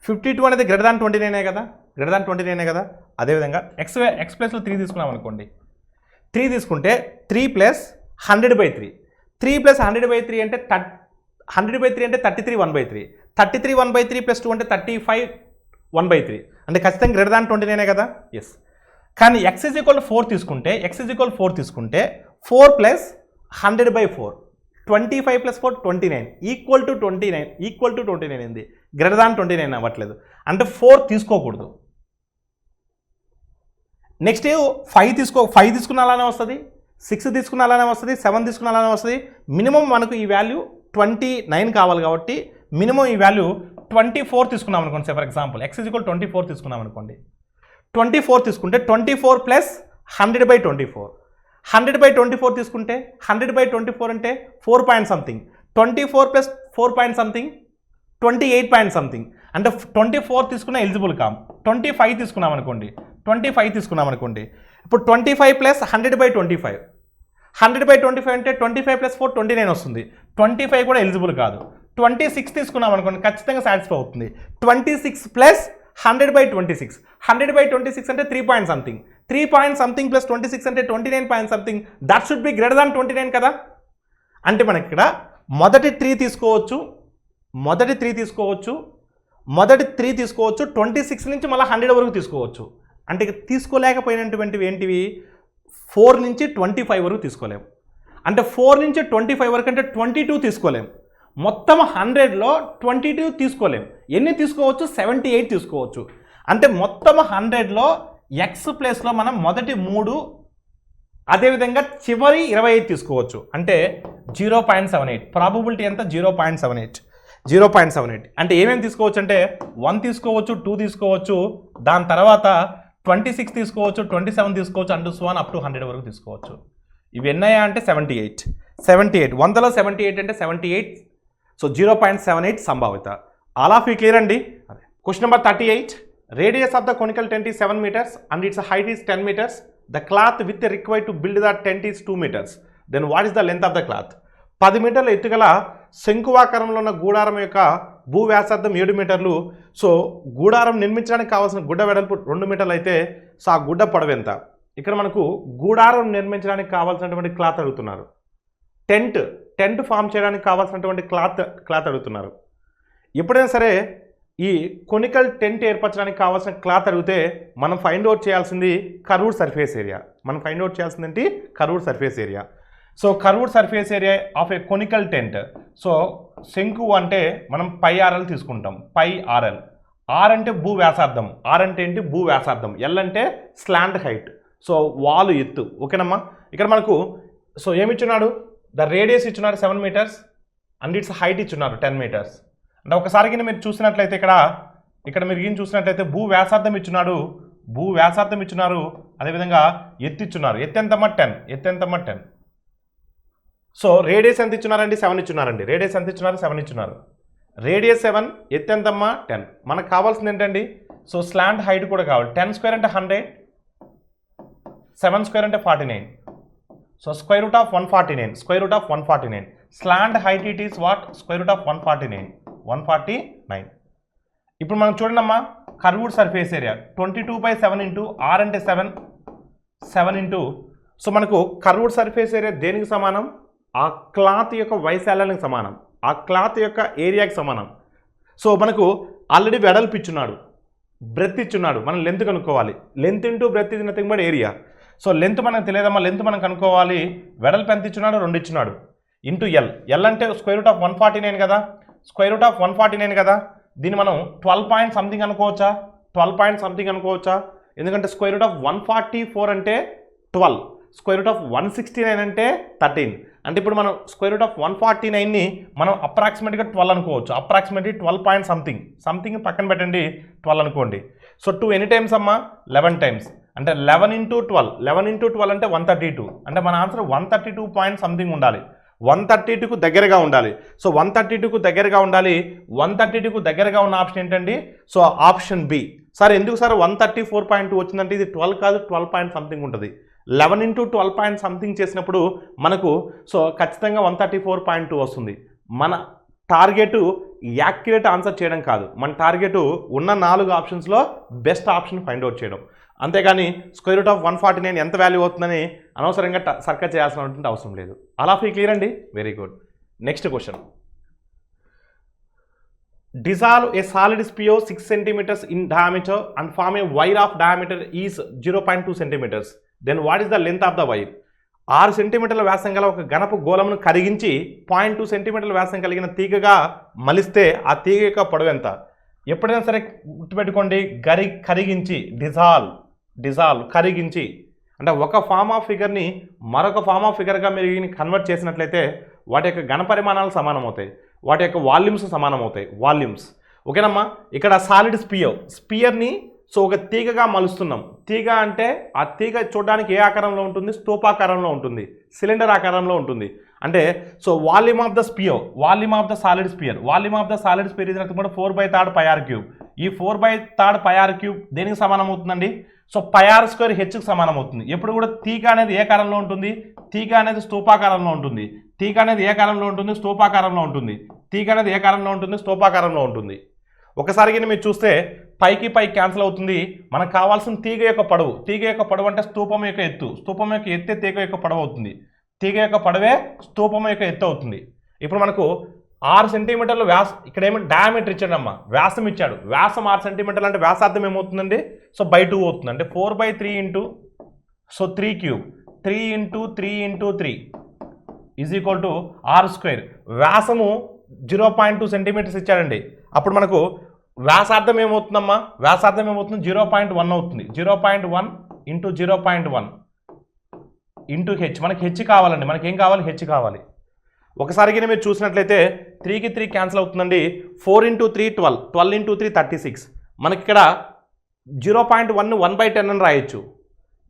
52 అనేది గ్రేటర్ దాన్ 29 కదా, గ్రేటర్ దాన్ 29 కదా. అదేవిధంగా x ప్లేస్లో 3 తీసుకున్నాం అనుకోండి, 3 తీసుకుంటే 3 + 100/3, 3 + 100/3 అంటే 100/3 అంటే 33 1/3, 33 1/3 + 2 అంటే 35 1/3 అంటే ఖచ్చితంగా గ్రేటర్ దాన్ 29 కదా, ఎస్. కానీ x = 4 తీసుకుంటే 4 + 100/4 25 + 4 29 ఈక్వల్ టు 29 అయింది, గ్రేటర్ దాన్ 29 అవ్వట్లేదు అంటే 4 తీసుకోకూడదు. నెక్స్ట్ 5 తీసుకున్న అలానే వస్తుంది, 6 తీసుకున్న అలానే వస్తుంది, 7 తీసుకున్న అలానే వస్తుంది. మినిమం మనకు ఈ వాల్యూ 29 కావాలి కాబట్టి మినిమం ఈ వాల్యూ 24 తీసుకున్నాం అనుకోండి. ఫర్ ఎగ్జాంపుల్ x = 24 తీసుకున్నాం అనుకోండి, 24 తీసుకుంటే 24 + 100/24, 100/24 తీసుకుంటే 100/24 అంటే 4 point something, 24 + 4 point something 28 point something అంటే 24 తీసుకున్న ఎలిజిబుల్ కామ్. 25 తీసుకున్నాం అనుకోండి, 25 తీసుకున్నాం అనుకోండి, ఇప్పుడు 25 + 100/25, 100/25 అంటే 25 + 4 29 వస్తుంది, 25 కూడా ఎలిజిబుల్ కాదు. 26 తీసుకున్నాం అనుకోండి, ఖచ్చితంగా సాటిస్ఫై అవుతుంది. 26 + 100/26, 100/26 అంటే 3 పాయింట్ సంథింగ్, 3 పాయింట్ సంథింగ్ + 26 అంటే 29 point something, that should be greater than 29 కదా. అంటే మనకి ఇక్కడ మొదటి 3 తీసుకోవచ్చు, 26 నుంచి మళ్ళీ 100 వరకు తీసుకోవచ్చు. అంటే తీసుకోలేకపోయినటువంటివి ఏంటివి, 4 నుంచి 25 వరకు తీసుకోలేము. అంటే 4 నుంచి 25 వరకు అంటే 22 తీసుకోలేము. మొత్తం 100లో 22 తీసుకోలేము. ఎన్ని తీసుకోవచ్చు, 78 తీసుకోవచ్చు. అంటే మొత్తం 100లో x ప్లేస్లో మనం మొదటి 3 అదేవిధంగా చివరి 25 తీసుకోవచ్చు. అంటే 0.78 ప్రాబబిలిటీ ఎంత, 0.78 అంటే ఏమేమి తీసుకోవచ్చు అంటే 1 తీసుకోవచ్చు, 2 తీసుకోవచ్చు, దాని తర్వాత 26 తీసుకోవచ్చు, 27 తీసుకోవచ్చు, and so on up to 100 వరకు తీసుకోవచ్చు. ఇవి ఎన్నయ్యా అంటే 78, 100లో 78 అంటే 78. సో 0.78 సంభావ్యత. ఆల్ ఆఫ్ యూ క్లియర్ అండి. Question number 38. Radius of the conical tent is 7 meters and its height is 10 meters. The cloth with required to build the tent is 2 meters. Then what is the length of the cloth? 10 మీటర్ల ఎత్తుగల శంకువాకారంలో ఉన్న గూడారం యొక్క భూ వ్యాసార్థం 7 మీటర్లు. So గూడారం నిర్మించడానికి కావాల్సిన గుడ్డ వెడల్పు 2 మీటర్లు అయితే సో ఆ గుడ్డ పొడవు ఎంత? ఇక్కడ మనకు గూడారం నిర్మించడానికి కావాల్సినటువంటి క్లాత్ అడుగుతున్నారు. టెంట్ ఫామ్ చేయడానికి కావాల్సినటువంటి క్లాత్ అడుగుతున్నారు. ఎప్పుడైనా సరే ఈ కొనికల్ టెంట్ ఏర్పరచడానికి కావాల్సిన క్లాత్ అడిగితే మనం ఫైండ్ అవుట్ చేయాల్సింది curved surface area. Curved surface area. So curved surface area of A conical tent. So శంకు అంటే మనం πRL తీసుకుంటాం, πRL. ఆర్ అంటే భూ వ్యాసార్థం, ఆర్ అంటే ఏంటి, భూ వ్యాసార్థం. ఎల్ అంటే స్లాంట్ హైట్, సో వాలు ఎత్తు. ఓకేనమ్మా. ఇక్కడ మనకు సో ఏమిచ్చున్నాడు, ద రేడియస్ ఇచ్చున్నారు 7 meters అండ్ ఇట్స్ హైట్ ఇచ్చున్నారు 10 meters. అంటే ఒకసారి కింద మీరు చూసినట్లయితే ఇక్కడ మీరు ఏం చూసినట్లయితే భూ వ్యాసార్థం ఇచ్చున్నారు, అదేవిధంగా ఎత్తు ఇచ్చున్నారు. ఎత్తు ఎంతమ్మా 10. సో రేడియస్ ఎంత ఇచ్చున్నారండి, 7 ఇచ్చున్నారండి. రేడియస్ ఎంత ఇచ్చున్నారు, 7 ఇచ్చున్నారు. రేడియస్ 7, ఎత్తు ఎంతమ్మా 10. మనకు కావాల్సింది ఏంటండి, సో స్లాంట్ హైట్ కూడా కావాలి. 10² అంటే 100, 7² అంటే 49. So √ of 149. Slant height it is what, √ of 149. ఇప్పుడు మనం చూడండి అమ్మా, curved surface area 22/7 into R అంటే 7 ఇంటూ. సో మనకు కర్వ్డ్ సర్ఫేస్ ఏరియా దేనికి సమానం, ఆ క్లాత్ యొక్క వైశాల్యానికి సమానం, ఆ క్లాత్ యొక్క ఏరియాకి సమానం. సో మనకు ఆల్రెడీ వెడల్పు ఇచ్చున్నాడు, బ్రెత్ ఇచ్చున్నాడు, మనం లెంత్ కనుక్కోవాలి. లెంత్ ఇంటూ బ్రెత్ ఇది nothing but area. So length మనకు తెలియదమ్మా, లెంత్ మనం కనుక్కోవాలి. వెడల్పు ఎంత ఇచ్చున్నాడు, 2 ఇచ్చున్నాడు, ఇంటూ ఎల్. ఎల్ అంటే √149 కదా, √149 కదా. దీన్ని మనం 12 పాయింట్ సంథింగ్ అనుకోవచ్చా, 12 పాయింట్ సంథింగ్ అనుకోవచ్చా? ఎందుకంటే √144 అంటే 12, √169 అంటే 13. అంటే ఇప్పుడు మనం √149ని మనం అప్రాక్సిమేట్గా 12 అనుకోవచ్చు. అప్రాక్సిమేట్లీ 12 పాయింట్ సంథింగ్ పక్కన పెట్టండి, 12 అనుకోండి. సో 2 ఎన్ని టైమ్స్ అమ్మా, 11 టైమ్స్. అంటే 11 × 12, 11 × 12 అంటే 132. అంటే మన ఆన్సర్ 132 పాయింట్ సంథింగ్ ఉండాలి, 132కు దగ్గరగా ఉండాలి. సో 132కు దగ్గరగా ఉండాలి. 132కు దగ్గరగా ఉన్న ఆప్షన్ ఏంటండి? So option B. సార్ ఎందుకు సార్ 134.2 వచ్చిందంటే ఇది 12 కాదు, 12 పాయింట్ సంథింగ్ ఉంటుంది. 11 × 12 పాయింట్ సంథింగ్ చేసినప్పుడు మనకు సో ఖచ్చితంగా 134.2 వస్తుంది. మన టార్గెట్ యాక్యురేట్ ఆన్సర్ చేయడం కాదు, మన టార్గెట్ ఉన్న 4 ఆప్షన్స్లో బెస్ట్ ఆప్షన్ ఫైండ్ అవుట్ చేయడం. అంతేగాని √149 ఎంత వాల్యూ అవుతుందని అనవసరంగా సర్కస్ చేయాల్సినటువంటి అవసరం లేదు. అలా ఫీ క్లియర్ అండి, very good. Next question. Dissolve a solid spear 6 cm in diameter and form a wire of diameter is 0.2 cm. Then what is the length of the wire? 6 సెంటీమీటర్ల వ్యాసం గల ఒక గణపు గోళమును కరిగించి 0.2 సెంటీమీటర్ల వ్యాసం కలిగిన తీగగా మలిస్తే ఆ తీగ యొక్క పొడవు ఎంత? ఎప్పుడైనా సరే గుర్తుపెట్టుకోండి, కరిగించి, డిజాల్వ్ కరిగించి అంటే ఒక ఫార్మ్ ఆఫ్ ఫిగర్ని మరొక ఫార్మ్ ఆఫ్ ఫిగర్గా మీరు కన్వర్ట్ చేసినట్లయితే వాటి యొక్క ఘనపరిమాణాలు సమానం అవుతాయి, వాటి యొక్క వాల్యూమ్స్ సమానం అవుతాయి, వాల్యూమ్స్. ఓకేనమ్మా. ఇక్కడ సాలిడ్ స్పియర్ని సో ఒక తీగగా మలుస్తున్నాం. తీగ అంటే ఆ తీగ చూడడానికి ఏ ఆకారంలో ఉంటుంది? స్తూపాకారంలో ఉంటుంది, సిలిండర్ ఆకారంలో ఉంటుంది. అంటే so volume of the solid spear ఇది కూడా 4/3 πr3. ఈ 4/3 πr3 దేనికి సమానం అవుతుందండి? సో πr² హెచ్కి సమానం అవుతుంది. ఎప్పుడు కూడా తీగ అనేది ఏ ఆకారంలో ఉంటుంది? తీగ అనేది స్తూపాకారంలో ఉంటుంది. తీగ అనేది ఏ ఆకారంలో ఉంటుంది? స్తూపాకారంలో ఉంటుంది. తీగ అనేది ఏ ఆకారంలో ఉంటుంది? స్తూపాకారంలో ఉంటుంది. ఒకసారిగా మీరు చూస్తే పైకి క్యాన్సిల్ అవుతుంది. మనకు కావాల్సిన తీగ యొక్క పొడవు అంటే స్తూపం యొక్క ఎత్తే తీగ యొక్క పొడవు అవుతుంది. తీగ యొక్క పొడవే స్తూపం యొక్క ఎత్తు అవుతుంది. ఇప్పుడు మనకు 6 సెంటీమీటర్లు ఇక్కడ ఏమో డయామీటర్ ఇచ్చాడమ్మా, వ్యాసం ఇచ్చాడు. వ్యాసం 6 సెంటీమీటర్లు అంటే వ్యాసార్థం ఏమవుతుందండి? సో /2 అవుతుంది. అంటే 4/3 ఇంటూ సో 3³ 3 × 3 × 3 = r². వ్యాసము 0.2 సెంటీమీటర్స్ ఇచ్చాడండి. అప్పుడు మనకు వ్యాసార్థం ఏమవుతుందమ్మా? 0.1 అవుతుంది. 0.1 × 0.1 ఇంటూ హెచ్. మనకి హెచ్ కావాలండి, మనకి ఏం కావాలి? హెచ్ కావాలి. ఒకసారిగా మీరు చూసినట్లయితే 3కి 3 క్యాన్సిల్ అవుతుందండి. 4 × 3 12, 12 × 3 36. మనకి ఇక్కడ 0.1 1/10 అని రాయొచ్చు,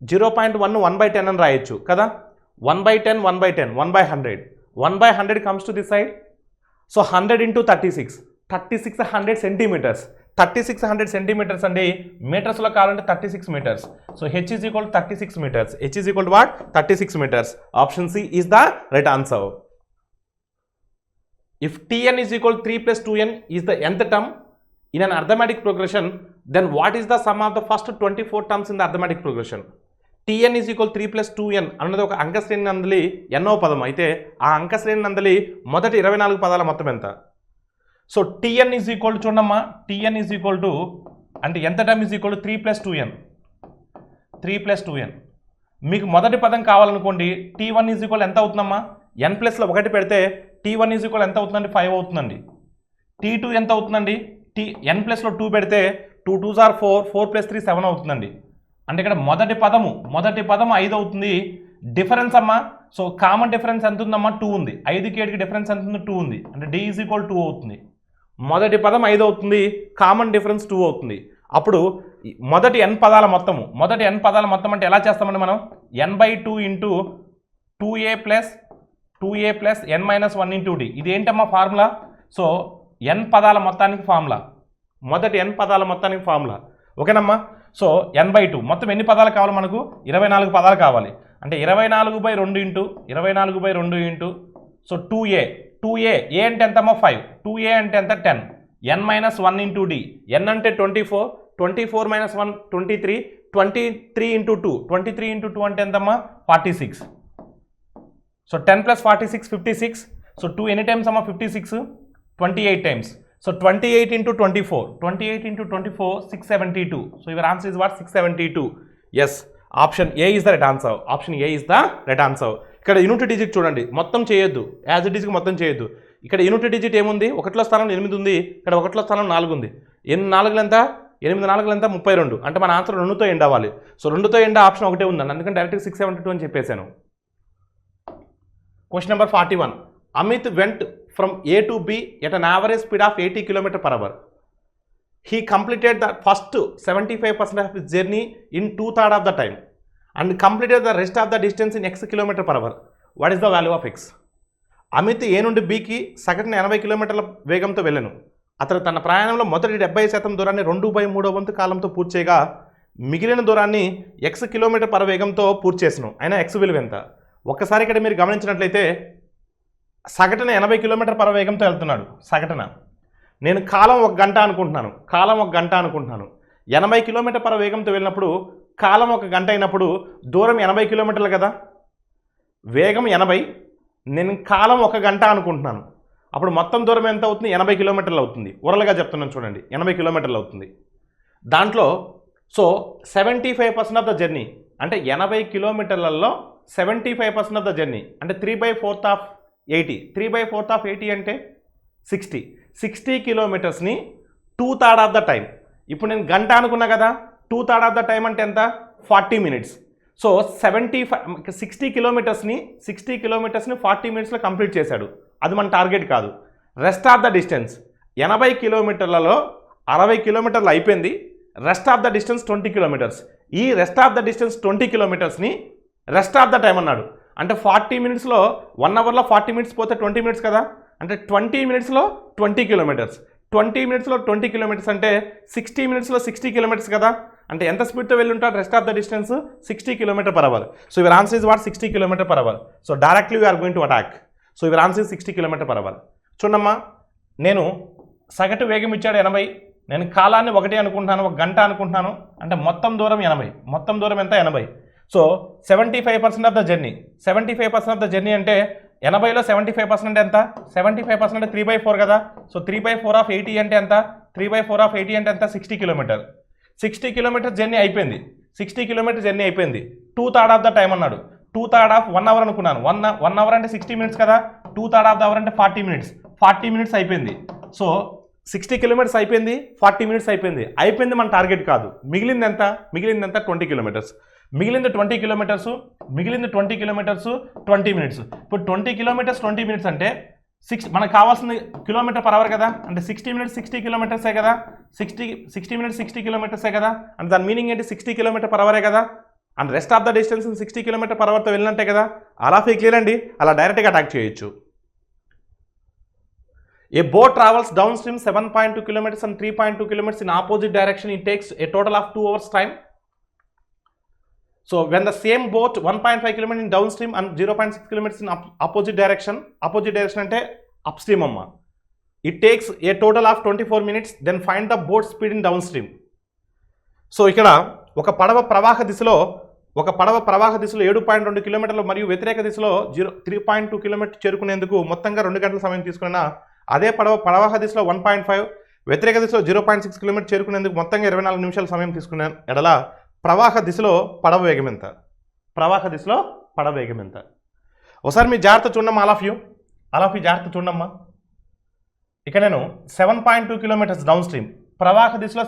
0.1 1/10 అని రాయొచ్చు కదా. 1/10 1/10 1/100, 1/100 comes to this side. So 100 × 36, 3600 centimetres. 3600 centimetres అండి. మీటర్స్లో కావాలంటే 36 metres. So H is equal 36 metres. H is equal what? 36 metres. Option C is the right answer. If Tn is equal 3 + 2n is the nth term in an arithmetic progression, then what is the sum of the first 24 terms in the arithmetic progression? Tn is equal 3 + 2n అన్నది ఒక అంకశ్రేణి నందలి ఎన్నో పదం అయితే ఆ అంకశ్రేణి నందలి మొదటి 24 పదాల మొత్తం ఎంత? సో Tn is equal చూడమ్మా, Tn is equal to అంటే nth term is equal to 3 + 2n, 3 + 2n. మీకు మొదటి పదం కావాలనుకోండి, T1 is equal ఎంత అవుతుందమ్మా? n ప్లస్లో 1 పెడితే T1 is equal ఎంత అవుతుందండి? 5 అవుతుందండి. T2 ఎంత అవుతుందండి? n ప్లస్లో 2 పెడితే 2 2s are 4, 4 + 3 7 అవుతుందండి. అంటే ఇక్కడ మొదటి పదము 5 అవుతుంది. డిఫరెన్స్ అమ్మా, సో కామన్ డిఫరెన్స్ ఎంత ఉందమ్మా? 2 ఉంది. 5కి 7కి డిఫరెన్స్ ఎంత ఉంది? 2 ఉంది. అంటే D is equal 2 అవుతుంది. మొదటి పదం 5 అవుతుంది, కామన్ డిఫరెన్స్ 2 అవుతుంది. అప్పుడు మొదటి n పదాల మొత్తం అంటే ఎలా చేస్తామండి మనం? n/2 into 2a plus n - 1 into d. ఇది ఏంటమ్మా ఫార్ములా? సో n పదాల మొత్తానికి ఫార్ములా, మొదటి n పదాల మొత్తానికి ఫార్ములా. ఓకేనమ్మా. సో n/2 మొత్తం ఎన్ని పదాలు కావాలి మనకు? 24 పదాలు కావాలి. అంటే 24/2 ఇంటూ సో 2a ఏ అంటే ఎంతమ్మా? 5. 2a అంటే ఎంత? 10. n - 1 into d. n అంటే 24, 24 - 1 23, 23 ఇంటూ 2 అంటే ఎంతమ్మా? 46. So so 10 + 46 56. సో 2 ఎన్ని టైమ్స్ అమ్మా 56 28 times. So 28 × 24 28 × 24 672. So your answer is what 672. Yes, option A is the right answer. Option A is the right answer. ఇక్కడ యూనిట్ డిజిట్ చూడండి, మొత్తం చేయొద్దు, as it ఈస్కి మొత్తం చేయొద్దు. ఇక్కడ యూనిట్ డిజిట్ ఏముంది, 1లో స్థానం 8 ఉంది, ఇక్కడ 1లో స్థానం 4 ఉంది. 8 4 ఎంత 8 4 ఎంత 32. అంటే మన ఆన్సర్ 2తో ఎండ్ అవ్వాలి. సో 2తో ఎండ్ ఆప్షన్ ఒకటే ఉందండి, అందుకని డైరెక్ట్గా 672 అని చెప్పేశాను. Question number 41. Amit vent from A to B at an average speed of 80 km/h. He completed the first 75% of his journey in 2/3 of the time and completed the rest of the distance in x km/h. What is the value of x? Amit A నుండి బికి సగటున 80 కిలోమీటర్ల వేగంతో వెళ్ళాను. అతను తన ప్రయాణంలో మొదటి 70% దూరాన్ని 2/3 కాలంతో పూర్తి చేయగా మిగిలిన దూరాన్ని x కిలోమీటర్ వేగంతో పూర్తి చేసాను. అయినా x విలువ ఎంత? ఒక్కసారి ఇక్కడ మీరు గమనించినట్లయితే సగటున 80 కిలోమీటర్ వేగంతో వెళ్తున్నాడు. సగటున నేను కాలం 1 గంట అనుకుంటున్నాను, 80 కిలోమీటర్ వేగంతో వెళ్ళినప్పుడు కాలం 1 గంట అయినప్పుడు దూరం 80 కిలోమీటర్లు కదా, వేగం 80, నేను కాలం 1 గంట అనుకుంటున్నాను. అప్పుడు మొత్తం దూరం ఎంత అవుతుంది? 80 కిలోమీటర్లు అవుతుంది. ఓరల్గా చెప్తున్నాను చూడండి, 80 కిలోమీటర్లు అవుతుంది. దాంట్లో సో 75% ఆఫ్ ద జర్నీ అంటే 80 కిలోమీటర్లలో 75% ఆఫ్ ద జర్నీ అంటే 3/4 ఆఫ్ 80. 3/4 ఆఫ్ 80 అంటే 60 కిలోమీటర్స్ని 2/3 ఆఫ్ ద టైం. ఇప్పుడు నేను గంట అనుకున్నా కదా, 2/3 ఆఫ్ ద టైం అంటే ఎంత? 40 మినిట్స్. సో 60 కిలోమీటర్స్ని 40 మినిట్స్లో కంప్లీట్ చేశాడు. అది మన టార్గెట్ కాదు. రెస్ట్ ఆఫ్ ద డిస్టెన్స్ 80 కిలోమీటర్లలో 60 కిలోమీటర్లు అయిపోయింది. Rest of the distance 20 kilometres. ఈ రెస్ట్ ఆఫ్ ద డిస్టెన్స్ 20 కిలోమీటర్స్ని రెస్ట్ ఆఫ్ ద టైం అన్నాడు. అంటే 40 మినిట్స్లో 1 అవర్లో 40 మినిట్స్ పోతే 20 మినిట్స్ కదా, అంటే 20 మినిట్స్లో 20 కిలోమీటర్స్. 20 మినిట్స్లో 20 కిలోమీటర్స్ అంటే 60 మినిట్స్లో 60 కిలోమీటర్స్ కదా, అంటే ఎంత స్పీడ్తో వెళ్ళి ఉంటాడు? Rest of the distance 60 km/h. So your answer is what 60 km/h. So directly we're going to attack. So your answer is 60 km/h. చూడమ్మా, నేను సగటు వేగం ఇచ్చాడు 80, నేను కాలాన్ని 1 అనుకుంటున్నాను, 1 గంట అనుకుంటున్నాను, అంటే మొత్తం దూరం 80. మొత్తం దూరం ఎంత? 80. So 75% of the journey, 75% of the journey అంటే 80లో 75% ఎంత? 75% అంటే 3/4 కదా. సో 3/4 ఆఫ్ 80 అంటే ఎంత? 3/4 ఆఫ్ 80 అంటే ఎంత? 60 కిలోమీటర్. 60 కిలోమీటర్ జర్నీ అయిపోయింది. 60 కిలోమీటర్ జర్నీ అయిపోయింది. 2/3 ఆఫ్ ద టైం అన్నాడు. 2/3 ఆఫ్ 1 అవర్ అనుకున్నాను. 1 అవర్ అంటే 60 మినిట్స్ కదా, 2/3 ఆఫ్ ద అవర్ అంటే 40 మినిట్స్. 40 మినిట్స్ అయిపోయింది. సో 60 కిలోమీటర్స్ అయిపోయింది, 40 మినిట్స్ అయిపోయింది. మన టార్గెట్ కాదు. మిగిలింది ఎంత? 20 కిలోమీటర్స్. మిగిలింది 20 కిలోమీటర్స్ 20 మినిట్స్. ఇప్పుడు 20 కిలోమీటర్స్ 20 మినిట్స్ అంటే మనకు కావాల్సింది km/h కదా, అంటే 60 మినిట్స్ 60 కిలోమీటర్సే కదా, 60 మినిట్స్ 60 కిలోమీటర్సే కదా, అంటే దాని మీనింగ్ ఏంటి? 60 km/h కదా, and rest of the distance 60 km/hతో వెళ్ళినట్టే కదా. అలా క్లియర్ అండి, అలా డైరెక్ట్గా అటాక్ చేయొచ్చు. A boat travels downstream 7.2 kilometers and 3.2 kilometers in opposite direction. It takes a total of 2 hours time. So when the same boat 1.5 km in downstream and 0.6 kilometers in opposite direction అంటే upstream amma, it takes a total of 24 minutes. Then find the boat speed in downstream. So ఇక్కడ ఒక పడవ ప్రవాహ దిశలో 7.2 కిలోమీటర్లు మరియు వ్యతిరేక దిశలో 3.2 కిలోమీటర్ చేరుకునేందుకు మొత్తంగా 2 గంటల సమయం తీసుకున్న అదే ప్రవాహ దిశలో 1.5, వ్యతిరేక దిశలో 0.6 కిలోమీటర్ చేరుకునేందుకు మొత్తంగా 24 నిమిషాల సమయం తీసుకున్న ఎడల ప్రవాహ దిశలో పడవ వేగం ఎంత? ఒకసారి మీ జాగ్రత్త చూడమ్మా, ఆల్ ఆఫ్ యూ జాగ్రత్త చూడమ్మా. ఇక నేను 7.2 కిలోమీటర్స్ డౌన్ స్ట్రీమ్, ప్రవాహ దిశలో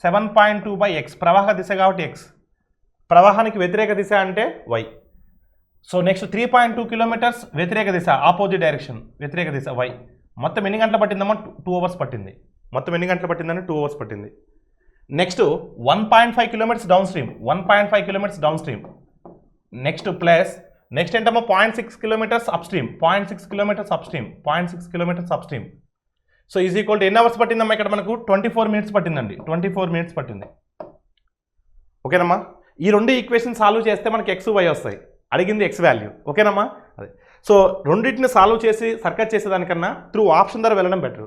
7.2 బై ఎక్స్, ప్రవాహ దిశ కాబట్టి ఎక్స్, ప్రవాహానికి వ్యతిరేక దిశ అంటే వై. సో నెక్స్ట్ 3.2 కిలోమీటర్స్ వ్యతిరేక దిశ, ఆపోజిట్ డైరెక్షన్, వ్యతిరేక దిశ వై. మొత్తం ఎన్ని గంటలు పట్టిందమ్మా? 2 అవర్స్ పట్టింది. మొత్తం ఎన్ని గంటలు పట్టిందని? 2 అవర్స్ పట్టింది. Next 1.5 kilometres down stream, 1.5 kilometres down stream. Next plus next ఏంటమ్మా? 0.6 kilometres up stream, 0.6 kilometres up stream, 0.6 kilometres up stream. So is equal to ఎన్ని అవర్స్ పట్టిందమ్మా? ఇక్కడ మనకు 24 మినిట్స్ పట్టిందండి, 24 మినిట్స్ పట్టింది. ఓకేనమ్మా? ఈ 2 ఈక్వేషన్ సాల్వ్ చేస్తే మనకి ఎక్స్ వై వస్తాయి. అడిగింది ఎక్స్ వాల్యూ. ఓకేనమ్మా? అదే. సో రెండింటిని సాల్వ్ చేసి సర్కట్ చేసేదానికన్నా త్రూ ఆప్షన్ ద్వారా వెళ్ళడం బెటర్.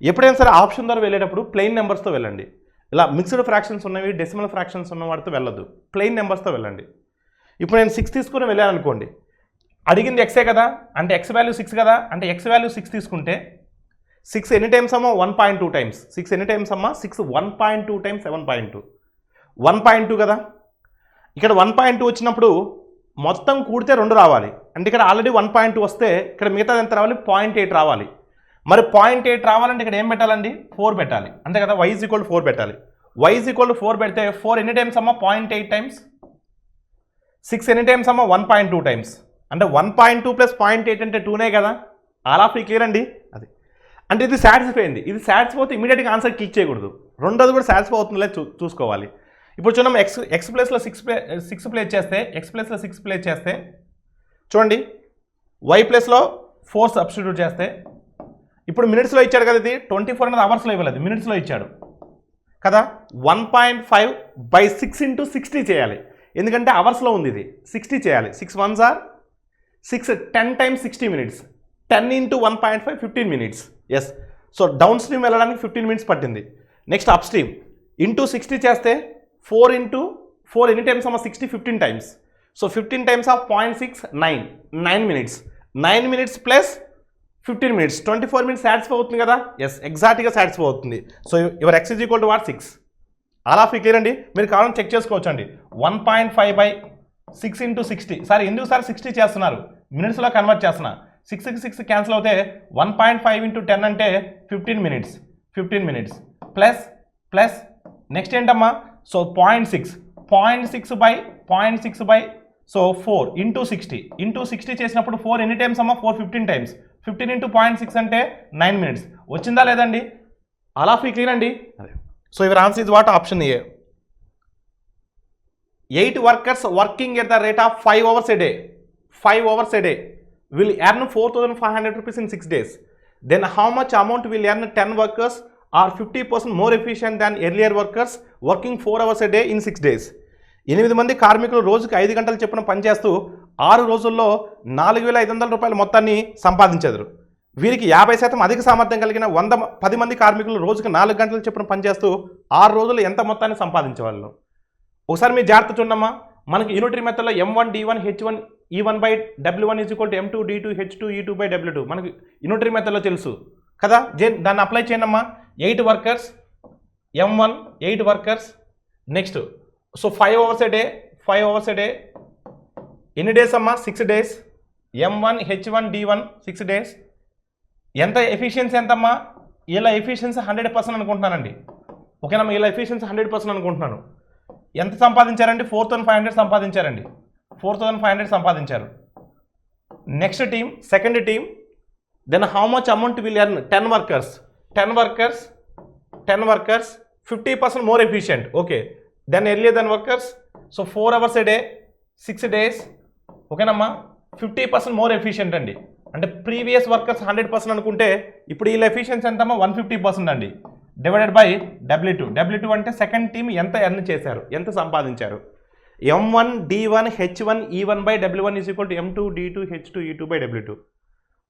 ఎప్పుడైనా సరే ఆప్షన్ ద్వారా వెళ్ళేటప్పుడు ప్లెయిన్ నెంబర్స్తో వెళ్ళండి. ఇలా మిక్స్డ్ ఫ్రాక్షన్స్ ఉన్నవి, డెసిమల్ ఫ్రాక్షన్స్ ఉన్న వాటితో వెళ్ళొద్దు, ప్లెయిన్ నెంబర్స్తో వెళ్ళండి. ఇప్పుడు నేను 6 తీసుకుని వెళ్ళాను అనుకోండి, అడిగింది ఎక్సే కదా, అంటే ఎక్స్ వాల్యూ 6 కదా, అంటే ఎక్స్ వాల్యూ 6 తీసుకుంటే 6 ఎన్ని టైమ్స్ అమ్మా 1.2 టైమ్స్, 6 ఎన్ని టైమ్స్ అమ్మా 6 1.2 టైమ్స్ 7.2 1.2 కదా. ఇక్కడ 1.2 వచ్చినప్పుడు మొత్తం కూడితే 2 రావాలి, అంటే ఇక్కడ ఆల్రెడీ 1.2 వస్తే ఇక్కడ మిగతాది ఎంత రావాలి 0.8 రావాలి. మరి 0.8 రావాలంటే ఇక్కడ ఏం పెట్టాలండి 4 పెట్టాలి, అంతే కదా. y = 4 పెట్టాలి. y = 4 పెడితే 4 ఎన్ని టైమ్స్ అమ్మా 0.8 టైమ్స్, 6 ఎన్ని టైమ్స్ అమ్మా 1.2 టైమ్స్, అంటే 1.2 + 0.8 అంటే 2నే కదా. ఆల్ ఆఫ్ క్లియర్ అండి. అది అంటే ఇది సాటిస్ఫై అయింది. ఇది సాటిస్ఫై అవుతే ఇమీడియట్గా ఆన్సర్ క్లిక్ చేయకూడదు, రెండోది కూడా సాటిస్ఫై అవుతుందో చూసుకోవాలి. ఇప్పుడు చూడండి ఎక్స్ ప్లేస్లో 6 ప్లేస్ చేస్తే, ఎక్స్ ప్లేస్లో 6 ప్లేస్ చేస్తే చూడండి y ప్లేస్లో 4 సబ్స్టిట్యూట్ చేస్తే, ఇప్పుడు మినిట్స్లో ఇచ్చాడు కదా, ఇది 24 అనేది అవర్స్లో ఇవ్వలేదు, మినిట్స్లో ఇచ్చాడు కదా. 1.5/6 × 60 చేయాలి, ఎందుకంటే అవర్స్లో ఉంది, ఇది 60 చేయాలి. 6 1s are 6, 10 times 60 minutes, 10 × 1.5 15 minutes. Yes, so downstream వెళ్ళడానికి 15 minutes పట్టింది. నెక్స్ట్ అప్ స్ట్రీమ్ ఇంటూ 60 చేస్తే 4 × 4 ఎన్ని టైమ్స్ అమ్మా 60 15 times, so 15 times of 0.6 9 minutes, 9 minutes plus 15 minutes 24 minutes satisfy అవుతుంది కదా. ఎస్, ఎగ్జాక్ట్గా సాటిస్ఫై అవుతుంది. So your x = what 6. అలా క్లియర్ అండి. మీరు కావాలని చెక్ చేసుకోవచ్చు అండి. 1.5/6 × 60, సార్ ఎందుకు సార్ 60 చేస్తున్నారు, మినిట్స్లో కన్వర్ట్ చేస్తున్నా, 6 కి 6 క్యాన్సిల్ అవుతే 1.5 × 10 అంటే 15 minutes ప్లస్ నెక్స్ట్ ఏంటమ్మా, సో 0.6/0.6 సో 4 × 60 చేసినప్పుడు 4 ఎన్ని టైమ్స్ అమ్మా 4 15 టైమ్స్, 15 × 0.6 అంటే 9 minutes. వచ్చిందా లేదండి, అలా క్లియర్ అండి. So your answer is what, option A. 8 workers working at the rate of 5 hours a day, 5 hours a day will earn 4,500 rupees in 6 days. Then how much amount will earn 10 workers are 50% more efficient than earlier workers working 4 hours a day in 6 days. 8 మంది కార్మికులు రోజుకి 5 గంటలు చొప్పున పనిచేస్తూ 6 రోజుల్లో 4,500 రూపాయల మొత్తాన్ని సంపాదించారు. వీరికి 50% అధిక సామర్థ్యం కలిగిన 10 మంది కార్మికులు రోజుకి 4 గంటలు చొప్పున పనిచేస్తూ 6 రోజుల్లో ఎంత మొత్తాన్ని సంపాదించేవాళ్ళు. ఒకసారి మీరు జాగ్రత్త చూడమ్మా, మనకి యూనిటరీ మెథడ్లో M1 D1 H1 E1/W1 = M2 D2 H2 E2/W2 మనకి యూనిటరీ మెథడ్లో తెలుసు కదా. దాన్ని అప్లై చేయండి అమ్మా. 8 workers M1 8 workers, next so 5 hours a day ఎన్ని డేస్ అమ్మా 6 days, M1 H1 D1 6 days. ఎంత ఎఫిషియన్సీ ఎంతమ్మా, వీళ్ళ ఎఫిషియన్సీ 100% అనుకుంటున్నానండి, ఓకేనమ్మా, వీళ్ళ ఎఫిషియన్సీ 100% అనుకుంటున్నాను. ఎంత సంపాదించారండి 4,500 సంపాదించారండి, 4,500 సంపాదించారు. Next team, second team, then how much amount will earn 10 workers 50% more efficient, okay, then earlier then workers, so 4 hours a day 6 days, ఓకేనమ్మా, 50% మోర్ ఎఫిషియంట్ అండి. అంటే ప్రీవియస్ వర్కర్స్ 100% అనుకుంటే ఇప్పుడు వీళ్ళ ఎఫిషియన్సీ ఎంతమ్మా 150% అండి, డివైడెడ్ బై W2 అంటే second team ఎంత ఎర్న్ చేశారు, ఎంత సంపాదించారు. M1 D1 H1 E1/W1 = M2 D2 H2 E2/W2.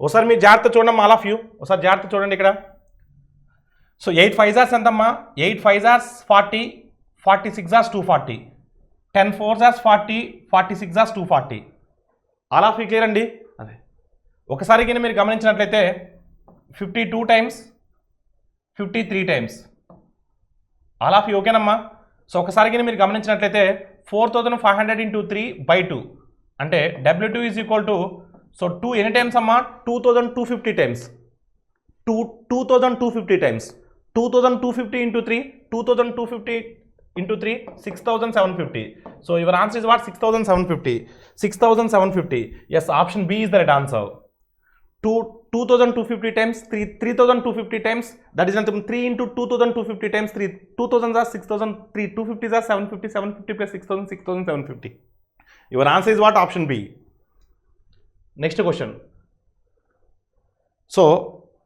ఒకసారి మీరు జాగ్రత్త చూడండి ఆల్ ఆఫ్ యూ, ఒకసారి జాగ్రత్త చూడండి ఇక్కడ. సో 8 5s are ఎంతమ్మా, 8 5s are 40, 46 are 240, 10 4s are 40, 46 are 240. All of you clear అండి. అదే ఒకసారి కింద మీరు గమనించినట్లయితే 52 times 53 times, all of you ఓకేనమ్మా. సో ఒకసారి కింద మీరు గమనించినట్లయితే 4,500 × 3/2 అంటే W2 = సో 2 ఎన్ని టైమ్స్ అమ్మా 2,250 times, 2,250 times, 2,250 × 3 2,250 × 3 6,750. So your answer is what 6,750. Yes, option B is the right answer. 2,250 times 3,250 times, that is 3 × 2,250 times 3 2,000 are 6,000, 3 250s are 750, 750 plus 6,000 6,750. Your answer is what, option B. Next question. So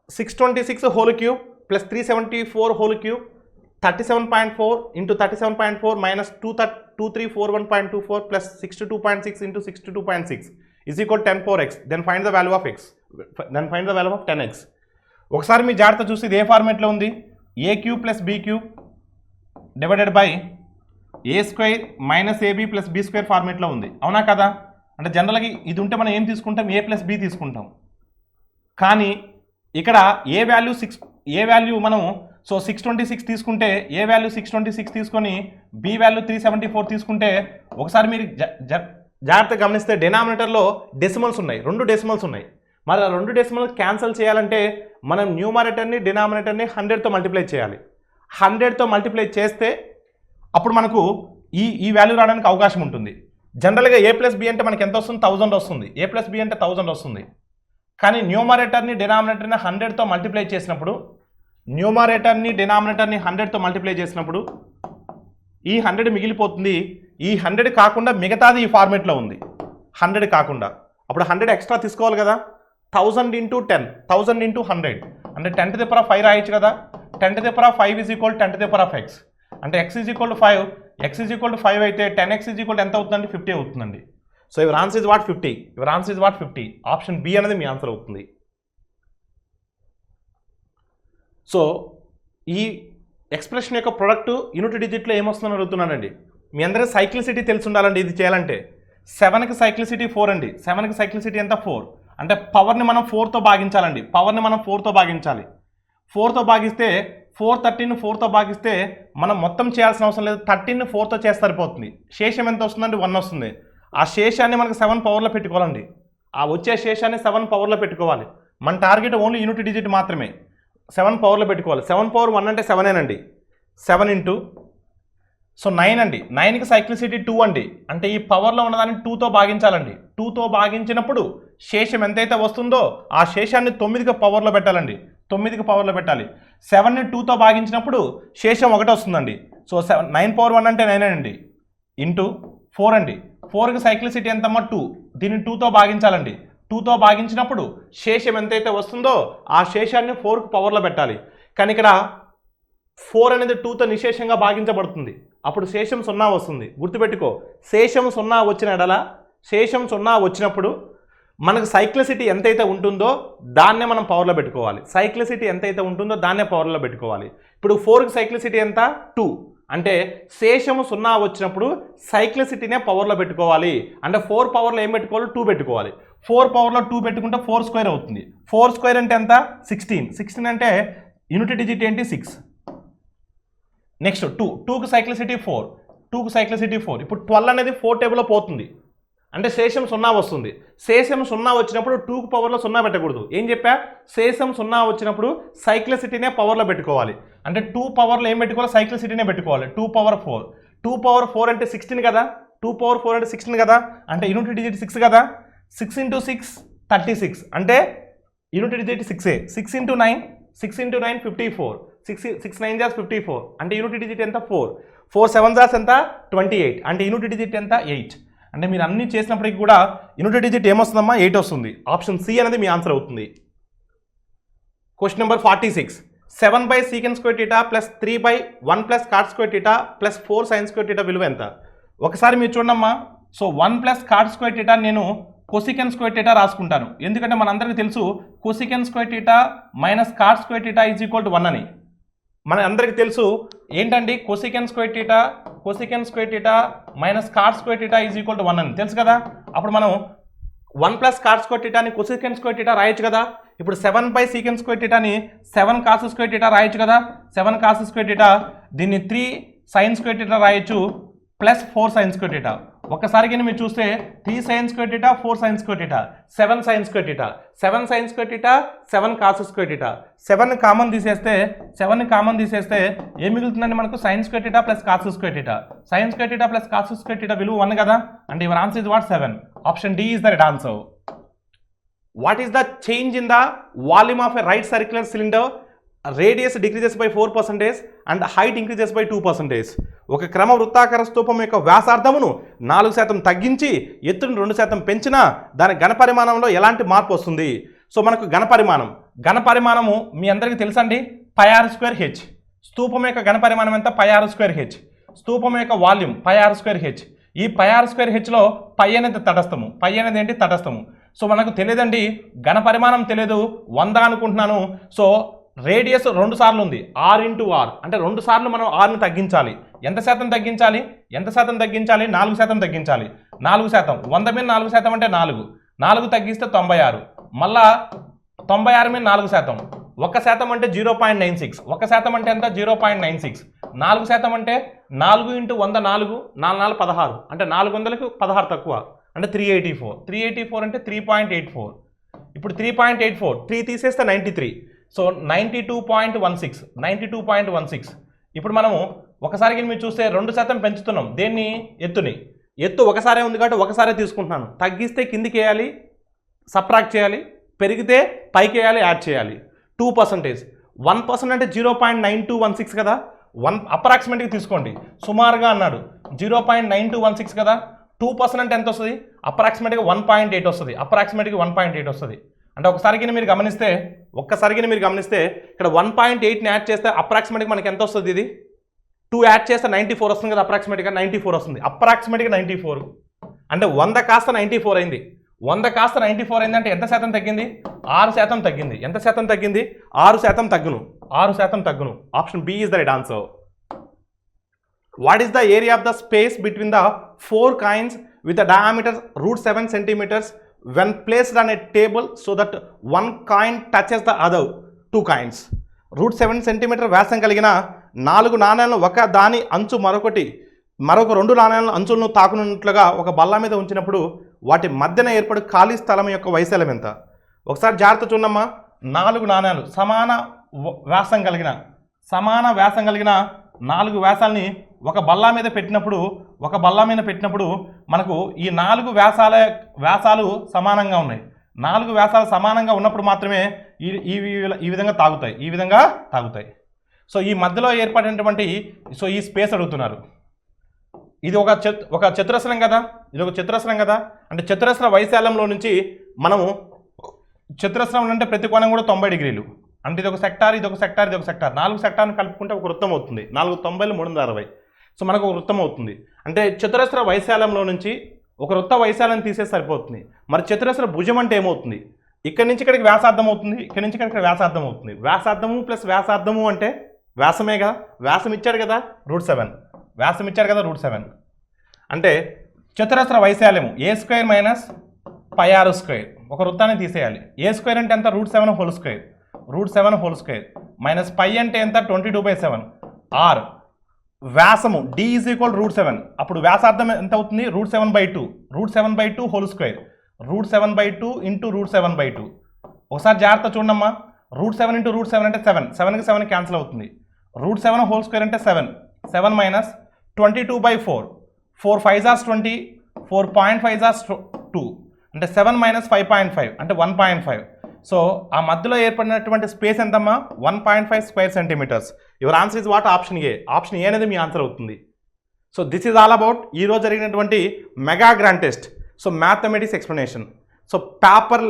626 whole cube plus 374 whole cube 37.4 into 37.4 minus 2341.24 plus 62.6 into 62.6 is equal to 10 power x. Then find the value of x. Then find the value of 10x. ఒకసారి మీ జాగ్రత్త చూసి ఇది ఏ ఫార్మేట్లో ఉంది, a cube plus b cube divided by a² minus ab plus b² ఫార్మేట్లో ఉంది, అవునా కదా. అంటే జనరల్గా ఇది ఉంటే మనం ఏం తీసుకుంటాం, a ప్లస్ బి తీసుకుంటాం. కానీ ఇక్కడ ఏ వాల్యూ మనం సో 626 తీసుకుంటే ఏ వాల్యూ 626 తీసుకొని బి వాల్యూ 374 తీసుకుంటే ఒకసారి మీరు జాగ్రత్తగా గమనిస్తే డినామినేటర్లో డెసిమల్స్ ఉన్నాయి, 2 డెసిమల్స్ ఉన్నాయి. మరి ఆ 2 డెసిమల్ క్యాన్సిల్ చేయాలంటే మనం న్యూమరేటర్ని డినామినేటర్ని 100తో మల్టిప్లై చేయాలి. 100తో మల్టిప్లై చేస్తే అప్పుడు మనకు ఈ వాల్యూ రావడానికి అవకాశం ఉంటుంది. జనరల్గా ఏ ప్లస్ బి అంటే మనకి ఎంత వస్తుంది, 1000 వస్తుంది. ఏ ప్లస్ బి అంటే 1000 వస్తుంది. కానీ న్యూమరేటర్ని డినామినేటర్ని 100తో మల్టిప్లై చేసినప్పుడు న్యూమరేటర్ని డినామినేటర్ని 100తో మల్టిప్లై చేసినప్పుడు ఈ 100 మిగిలిపోతుంది. ఈ 100 కాకుండా మిగతాది ఈ ఫార్మేట్లో ఉంది. 100 కాకుండా అప్పుడు 100 ఎక్స్ట్రా తీసుకోవాలి కదా. 1000 × 10 1000 × 100 అంటే 10 to the power 5 రాయొచ్చు కదా. 10 to the power 5 = 10 to the power x అంటే x = 5. x = 5 అయితే 10x = ఎంత అవుతుందండి, 50 అవుతుందండి. So your answer is what 50. Your answer is what 50. Option B అనేది మీ ఆన్సర్ అవుతుంది. సో ఈ ఎక్స్ప్రెషన్ యొక్క ప్రొడక్ట్ యూనిట్ డిజిట్లో ఏమొస్తుందని అడుగుతున్నానండి. మీ అందరికీ సైక్లిసిటీ తెలిసి ఉండాలండి ఇది చేయాలంటే. 7కి సైక్లిసిటీ 4 అండి. 7కి సైక్లిసిటీ ఎంత 4 అంటే పవర్ని మనం 4తో భాగించాలండి. పవర్ని మనం 4తో భాగించాలి. 4తో భాగిస్తే 413ని 4తో భాగిస్తే మనం మొత్తం చేయాల్సిన అవసరం లేదు. 13ని 4తో చేస్తే సరిపోతుంది. శేషం ఎంత వస్తుందండి, 1 వస్తుంది. ఆ శేషాన్ని మనకు 7 పవర్లో పెట్టుకోవాలండి. ఆ వచ్చే శేషాన్ని 7 పవర్లో పెట్టుకోవాలి. మన టార్గెట్ ఓన్లీ యూనిట్ డిజిట్ మాత్రమే. 7 పవర్లో పెట్టుకోవాలి. 7 పవర్ 1 అంటే 7 అండి. 7 × సో 9 అండి. 9కి సైక్లిసిటీ 2 అండి. అంటే ఈ పవర్లో ఉన్నదాన్ని 2తో భాగించాలండి. 2తో భాగించినప్పుడు శేషం ఎంతైతే వస్తుందో ఆ శేషాన్ని 9కి పవర్లో పెట్టాలండి. 9కి పవర్లో పెట్టాలి. 7ని 2తో భాగించినప్పుడు శేషం 1 వస్తుందండి. సో 9 పవర్ 1 అంటే 9 అండి. ఇంటూ 4 అండి. 4కి సైక్లిసిటీ ఎంతమ్మా 2. దీన్ని 2తో భాగించాలండి. 2తో భాగించినప్పుడు శేషం ఎంతైతే వస్తుందో ఆ శేషాన్ని 4కి పవర్లో పెట్టాలి. కానీ ఇక్కడ 4 అనేది 2తో నిశేషంగా భాగించబడుతుంది. అప్పుడు శేషం 0 వస్తుంది. గుర్తుపెట్టుకో, శేషం 0 వచ్చిన ఎడల శేషం 0 వచ్చినప్పుడు మనకు సైక్లిసిటీ ఎంతైతే ఉంటుందో దాన్నే మనం పవర్లో పెట్టుకోవాలి. సైక్లిసిటీ ఎంతైతే ఉంటుందో దాన్నే పవర్లో పెట్టుకోవాలి. ఇప్పుడు 4కి సైక్లిసిటీ ఎంత 2 అంటే శేషము 0 వచ్చినప్పుడు సైక్లిసిటీనే పవర్లో పెట్టుకోవాలి. అంటే 4 పవర్లో ఏం పెట్టుకోవాలి, 2 పెట్టుకోవాలి. 4 పవర్లో 2 పెట్టుకుంటే 4² అవుతుంది. 4² అంటే ఎంత 16. 16 అంటే యూనిట్ డిజిట్ ఏంటి 6. నెక్స్ట్ 2కి సైక్లిసిటీ 4. 2కి సైక్లిసిటీ 4. ఇప్పుడు 12 అనేది 4 టేబుల్లో పోతుంది. అంటే శేషం 0 వస్తుంది. శేషం 0 వచ్చినప్పుడు 2కి పవర్లో 0 పెట్టకూడదు. ఏం చెప్పా, శేషం 0 వచ్చినప్పుడు సైక్లిసిటీనే పవర్లో పెట్టుకోవాలి. అంటే 2 పవర్లో ఏం పెట్టుకోవాలి, సైక్లిసిటీనే పెట్టుకోవాలి. 2 పవర్ 4. 2 పవర్ 4 అంటే 16 కదా. 2 పవర్ 4 అంటే 16 కదా. అంటే యూనిట్ డిజిట్ 6 కదా. 6 × 6 36 అంటే యూనిట్ డిజిట్ 6. 6 × 9 6 × 9 54. 6 9 జాస్ 54 అంటే యూనిట్ డిజిట్ ఎంత 4. 4 7 జాస్ ఎంత 28 అంటే యూనిట్ డిజిట్ ఎంత 8. అంటే మీరు అన్ని చేసినప్పటికీ కూడా యూనిట్ డిజిట్ ఏమొస్తుందమ్మా 8 వస్తుంది. ఆప్షన్ సి అనేది మీ ఆన్సర్ అవుతుంది. Question number 46. 7/sec² plus 3/1 + cot² plus 4 sin² విలువ ఎంత? ఒకసారి మీరు చూడమ్మా. సో 1 + cot² నేను cosec² రాసుకుంటాను. ఎందుకంటే మనందరికీ తెలుసు cosec² మైనస్ cot² = 1 అని. మన అందరికీ తెలుసు ఏంటండి cosec² మైనస్ cot² = 1 అని తెలుసు కదా. అప్పుడు మనం 1 + cot² cosec² రాయొచ్చు కదా. ఇప్పుడు 7/sec² 7 cos² రాయొచ్చు కదా. 7 cos², దీన్ని 3 sin² రాయొచ్చు ప్లస్ 4 sin². ఒక్కసారికి మీరు చూస్తే 3 sin², 4 sin², 7 sin², 7 sin², 7 cos². 7 common తీసేస్తే ఏం మిగులుతుందండి మనకు sin² plus cos². sin² plus cos² విలువ 1 కదా. అంటే your answer is what 7. Option D is the right answer. What is the change in the volume of a right circular cylinder? Radius decreases by 4% and height increases by 2%. ఒక క్రమ వృత్తాకార స్తూపం యొక్క వ్యాసార్థమును 4% తగ్గించి ఎత్తును 2% పెంచినా దాని ఘనపరిమాణంలో ఎలాంటి మార్పు వస్తుంది? సో మనకు ఘనపరిమాణము మీ అందరికీ తెలుసండి πr²h. స్తూపం యొక్క ఘనపరిమాణం ఎంత πr²h. స్తూపం యొక్క వాల్యూమ్ πr²h. ఈ πr²hలో π అనేది తటస్థము. π అనేది ఏంటి తటస్థము. సో మనకు తెలియదండి, ఘనపరిమాణం తెలియదు, 100 అనుకుంటున్నాను. సో రేడియస్ 2 సార్లు ఉంది, ఆర్ ఇంటూ ఆర్ అంటే 2 సార్లు మనం ఆర్ని తగ్గించాలి. ఎంత శాతం తగ్గించాలి? 4% తగ్గించాలి. 4%, 100 మీద 4% అంటే 4 తగ్గిస్తే 96, మళ్ళా 96 మీద 4%, 1% అంటే 0.96, 1% అంటే ఎంత? 0.96, 4% అంటే 4 ఇంటూ 100 4, 4 16 అంటే 400కి 16 తక్కువ అంటే 384 అంటే 3.84. ఇప్పుడు 3.84 3 తీసేస్తే 93, సో 92.16. ఇప్పుడు మనము ఒకసారికి మీరు చూస్తే 2% పెంచుతున్నాం దేన్ని? ఎత్తు ఒకసారే ఉంది కాబట్టి ఒకసారే తీసుకుంటున్నాను. తగ్గిస్తే కిందికి వేయాలి, సబ్ట్రాక్ట్ చేయాలి, పెరిగితే పైకి వేయాలి, యాడ్ చేయాలి. 2%, 1% అంటే 0.9216 కదా, అప్రాక్సిమేట్గా తీసుకోండి, సుమారుగా అన్నాడు 0.9216 కదా. 2% అంటే ఎంత వస్తుంది? అప్రాక్సిమేట్గా 1.8 వస్తుంది, అంటే ఒక్కసారికి మీరు గమనిస్తే ఇక్కడ 1.8ని యాడ్ చేస్తే అప్రాక్సిమేట్గా మనకి ఎంత వస్తుంది? ఇది 2 యాడ్ చేస్తే 94 వస్తుంది కదా, అప్రాక్సిమేట్గా 94 వస్తుంది, 94 అంటే 100 కాస్త 94 అయింది. 100 కాస్త 94 అయింది అంటే ఎంత శాతం తగ్గింది? 6% తగ్గింది. ఎంత శాతం తగ్గింది? 6% తగ్గును. Option B is the right answer. What is the area of the space between the 4 coins with a diameter √7 centimeters when placed on a table so that one coin touches the other 2 coins? √7 centimeter వ్యాసం కలిగిన 4 నాణేలను ఒక దాని అంచు మరొక 2 నాణేల అంచులను తాకున్నట్లుగా ఒక బల్ల మీద ఉంచినప్పుడు వాటి మధ్యన ఏర్పడు ఖాళీ స్థలం యొక్క వైశాల్యం ఎంత? ఒకసారి జాగ్రత్త చూడమ్మా. 4 నాణేలు సమాన వ్యాసం కలిగిన 4 వ్యాసాలని ఒక బల్ల మీద పెట్టినప్పుడు మనకు ఈ 4 వ్యాసాలు సమానంగా ఉన్నాయి. 4 వ్యాసాలు సమానంగా ఉన్నప్పుడు మాత్రమే ఈ విధంగా తాగుతాయి. సో ఈ మధ్యలో ఏర్పడినటువంటి ఈ స్పేస్ అడుగుతున్నారు. ఇది ఒక చతురస్రం కదా, అంటే చతురస్ర వైశాల్యంలో నుంచి మనము చతురస్రం అంటే ప్రతి కోణం కూడా 90 డిగ్రీలు, అంటే ఇది ఒక సెక్టార్, 4 సెక్టార్ని కలుపుకుంటే ఒక వృత్తం అవుతుంది. 4 90 360, సో మనకు ఒక వృత్తం అవుతుంది. అంటే చతురస్ర వైశాల్యంలో నుంచి ఒక వృత్త వైశాల్యం తీసేసి సరిపోతుంది. మరి చతురస్ర భుజం అంటే ఏమవుతుంది? ఇక్కడి నుంచి ఇక్కడికి వ్యాసార్థం అవుతుంది, ఇక్కడి నుంచి ఇక్కడికి వ్యాసార్థం అవుతుంది. వ్యాసార్థము ప్లస్ వ్యాసార్థము అంటే వ్యాసమే కదా, వ్యాసం ఇచ్చాడు కదా √7, అంటే చతురస్ర వైశాల్యము a² - πr², ఒక వృత్తాన్ని తీసేయాలి. a² అంటే ఎంత? √7² మైనస్ π అంటే ఎంత? 22/7. r వ్యాసము d = √7, అప్పుడు వ్యాసార్థం ఎంత అవుతుంది? √7/2 √7/2² √7/2 ఇంటూ √7/2. ఒకసారి జాగ్రత్త చూడమ్మా. √7 ఇంటూ √7 అంటే 7, 7కి 7 క్యాన్సిల్ అవుతుంది. √7² అంటే 7 minus 22/4, 4 5s are 20, 4.5s are 2, అంటే 7 మైనస్ 5.5 అంటే 1.5. సో ఆ మధ్యలో ఏర్పడినటువంటి స్పేస్ ఎంతమ్మా? 1.5 square centimetres. Your answer is what? Option A అనేది మీ ఆన్సర్ అవుతుంది. So this is all about ఈరోజు జరిగినటువంటి mega grand test. So mathematics explanation. So paper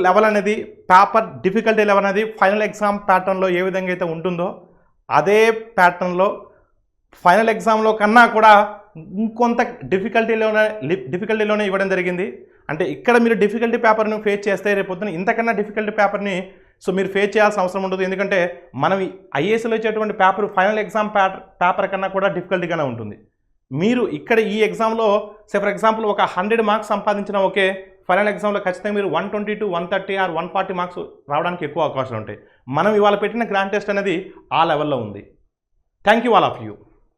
difficulty level అనేది ఫైనల్ ఎగ్జామ్ ప్యాటర్న్లో ఏ విధంగా అయితే ఉంటుందో అదే ప్యాటర్న్లో ఫైనల్ ఎగ్జామ్లో కన్నా కూడా ఇంకొంత డిఫికల్టీలోనే ఇవ్వడం జరిగింది. అంటే ఇక్కడ మీరు డిఫికల్టీ పేపర్ని ఫేస్ చేస్తే రేపొద్దున ఇంతకన్నా డిఫికల్టీ పేపర్ని మీరు ఫేస్ చేయాల్సిన అవసరం ఉండదు. ఎందుకంటే మనం ఐఏఎస్లో ఇచ్చేటువంటి పేపర్ ఫైనల్ ఎగ్జామ్ పేపర్ కన్నా కూడా డిఫికల్టీగానే ఉంటుంది. మీరు ఇక్కడ ఈ ఎగ్జామ్లో ఫర్ ఎగ్జాంపుల్ ఒక 100 మార్క్స్ సంపాదించిన ఓకే, ఫైనల్ ఎగ్జామ్లో ఖచ్చితంగా మీరు 120 to 130 ఆర్ 140 మార్క్స్ రావడానికి ఎక్కువ అవకాశాలు ఉంటాయి. మనం ఇవాళ పెట్టిన గ్రాండ్ టెస్ట్ అనేది ఆ లెవెల్లో ఉంది. Thank you all of you.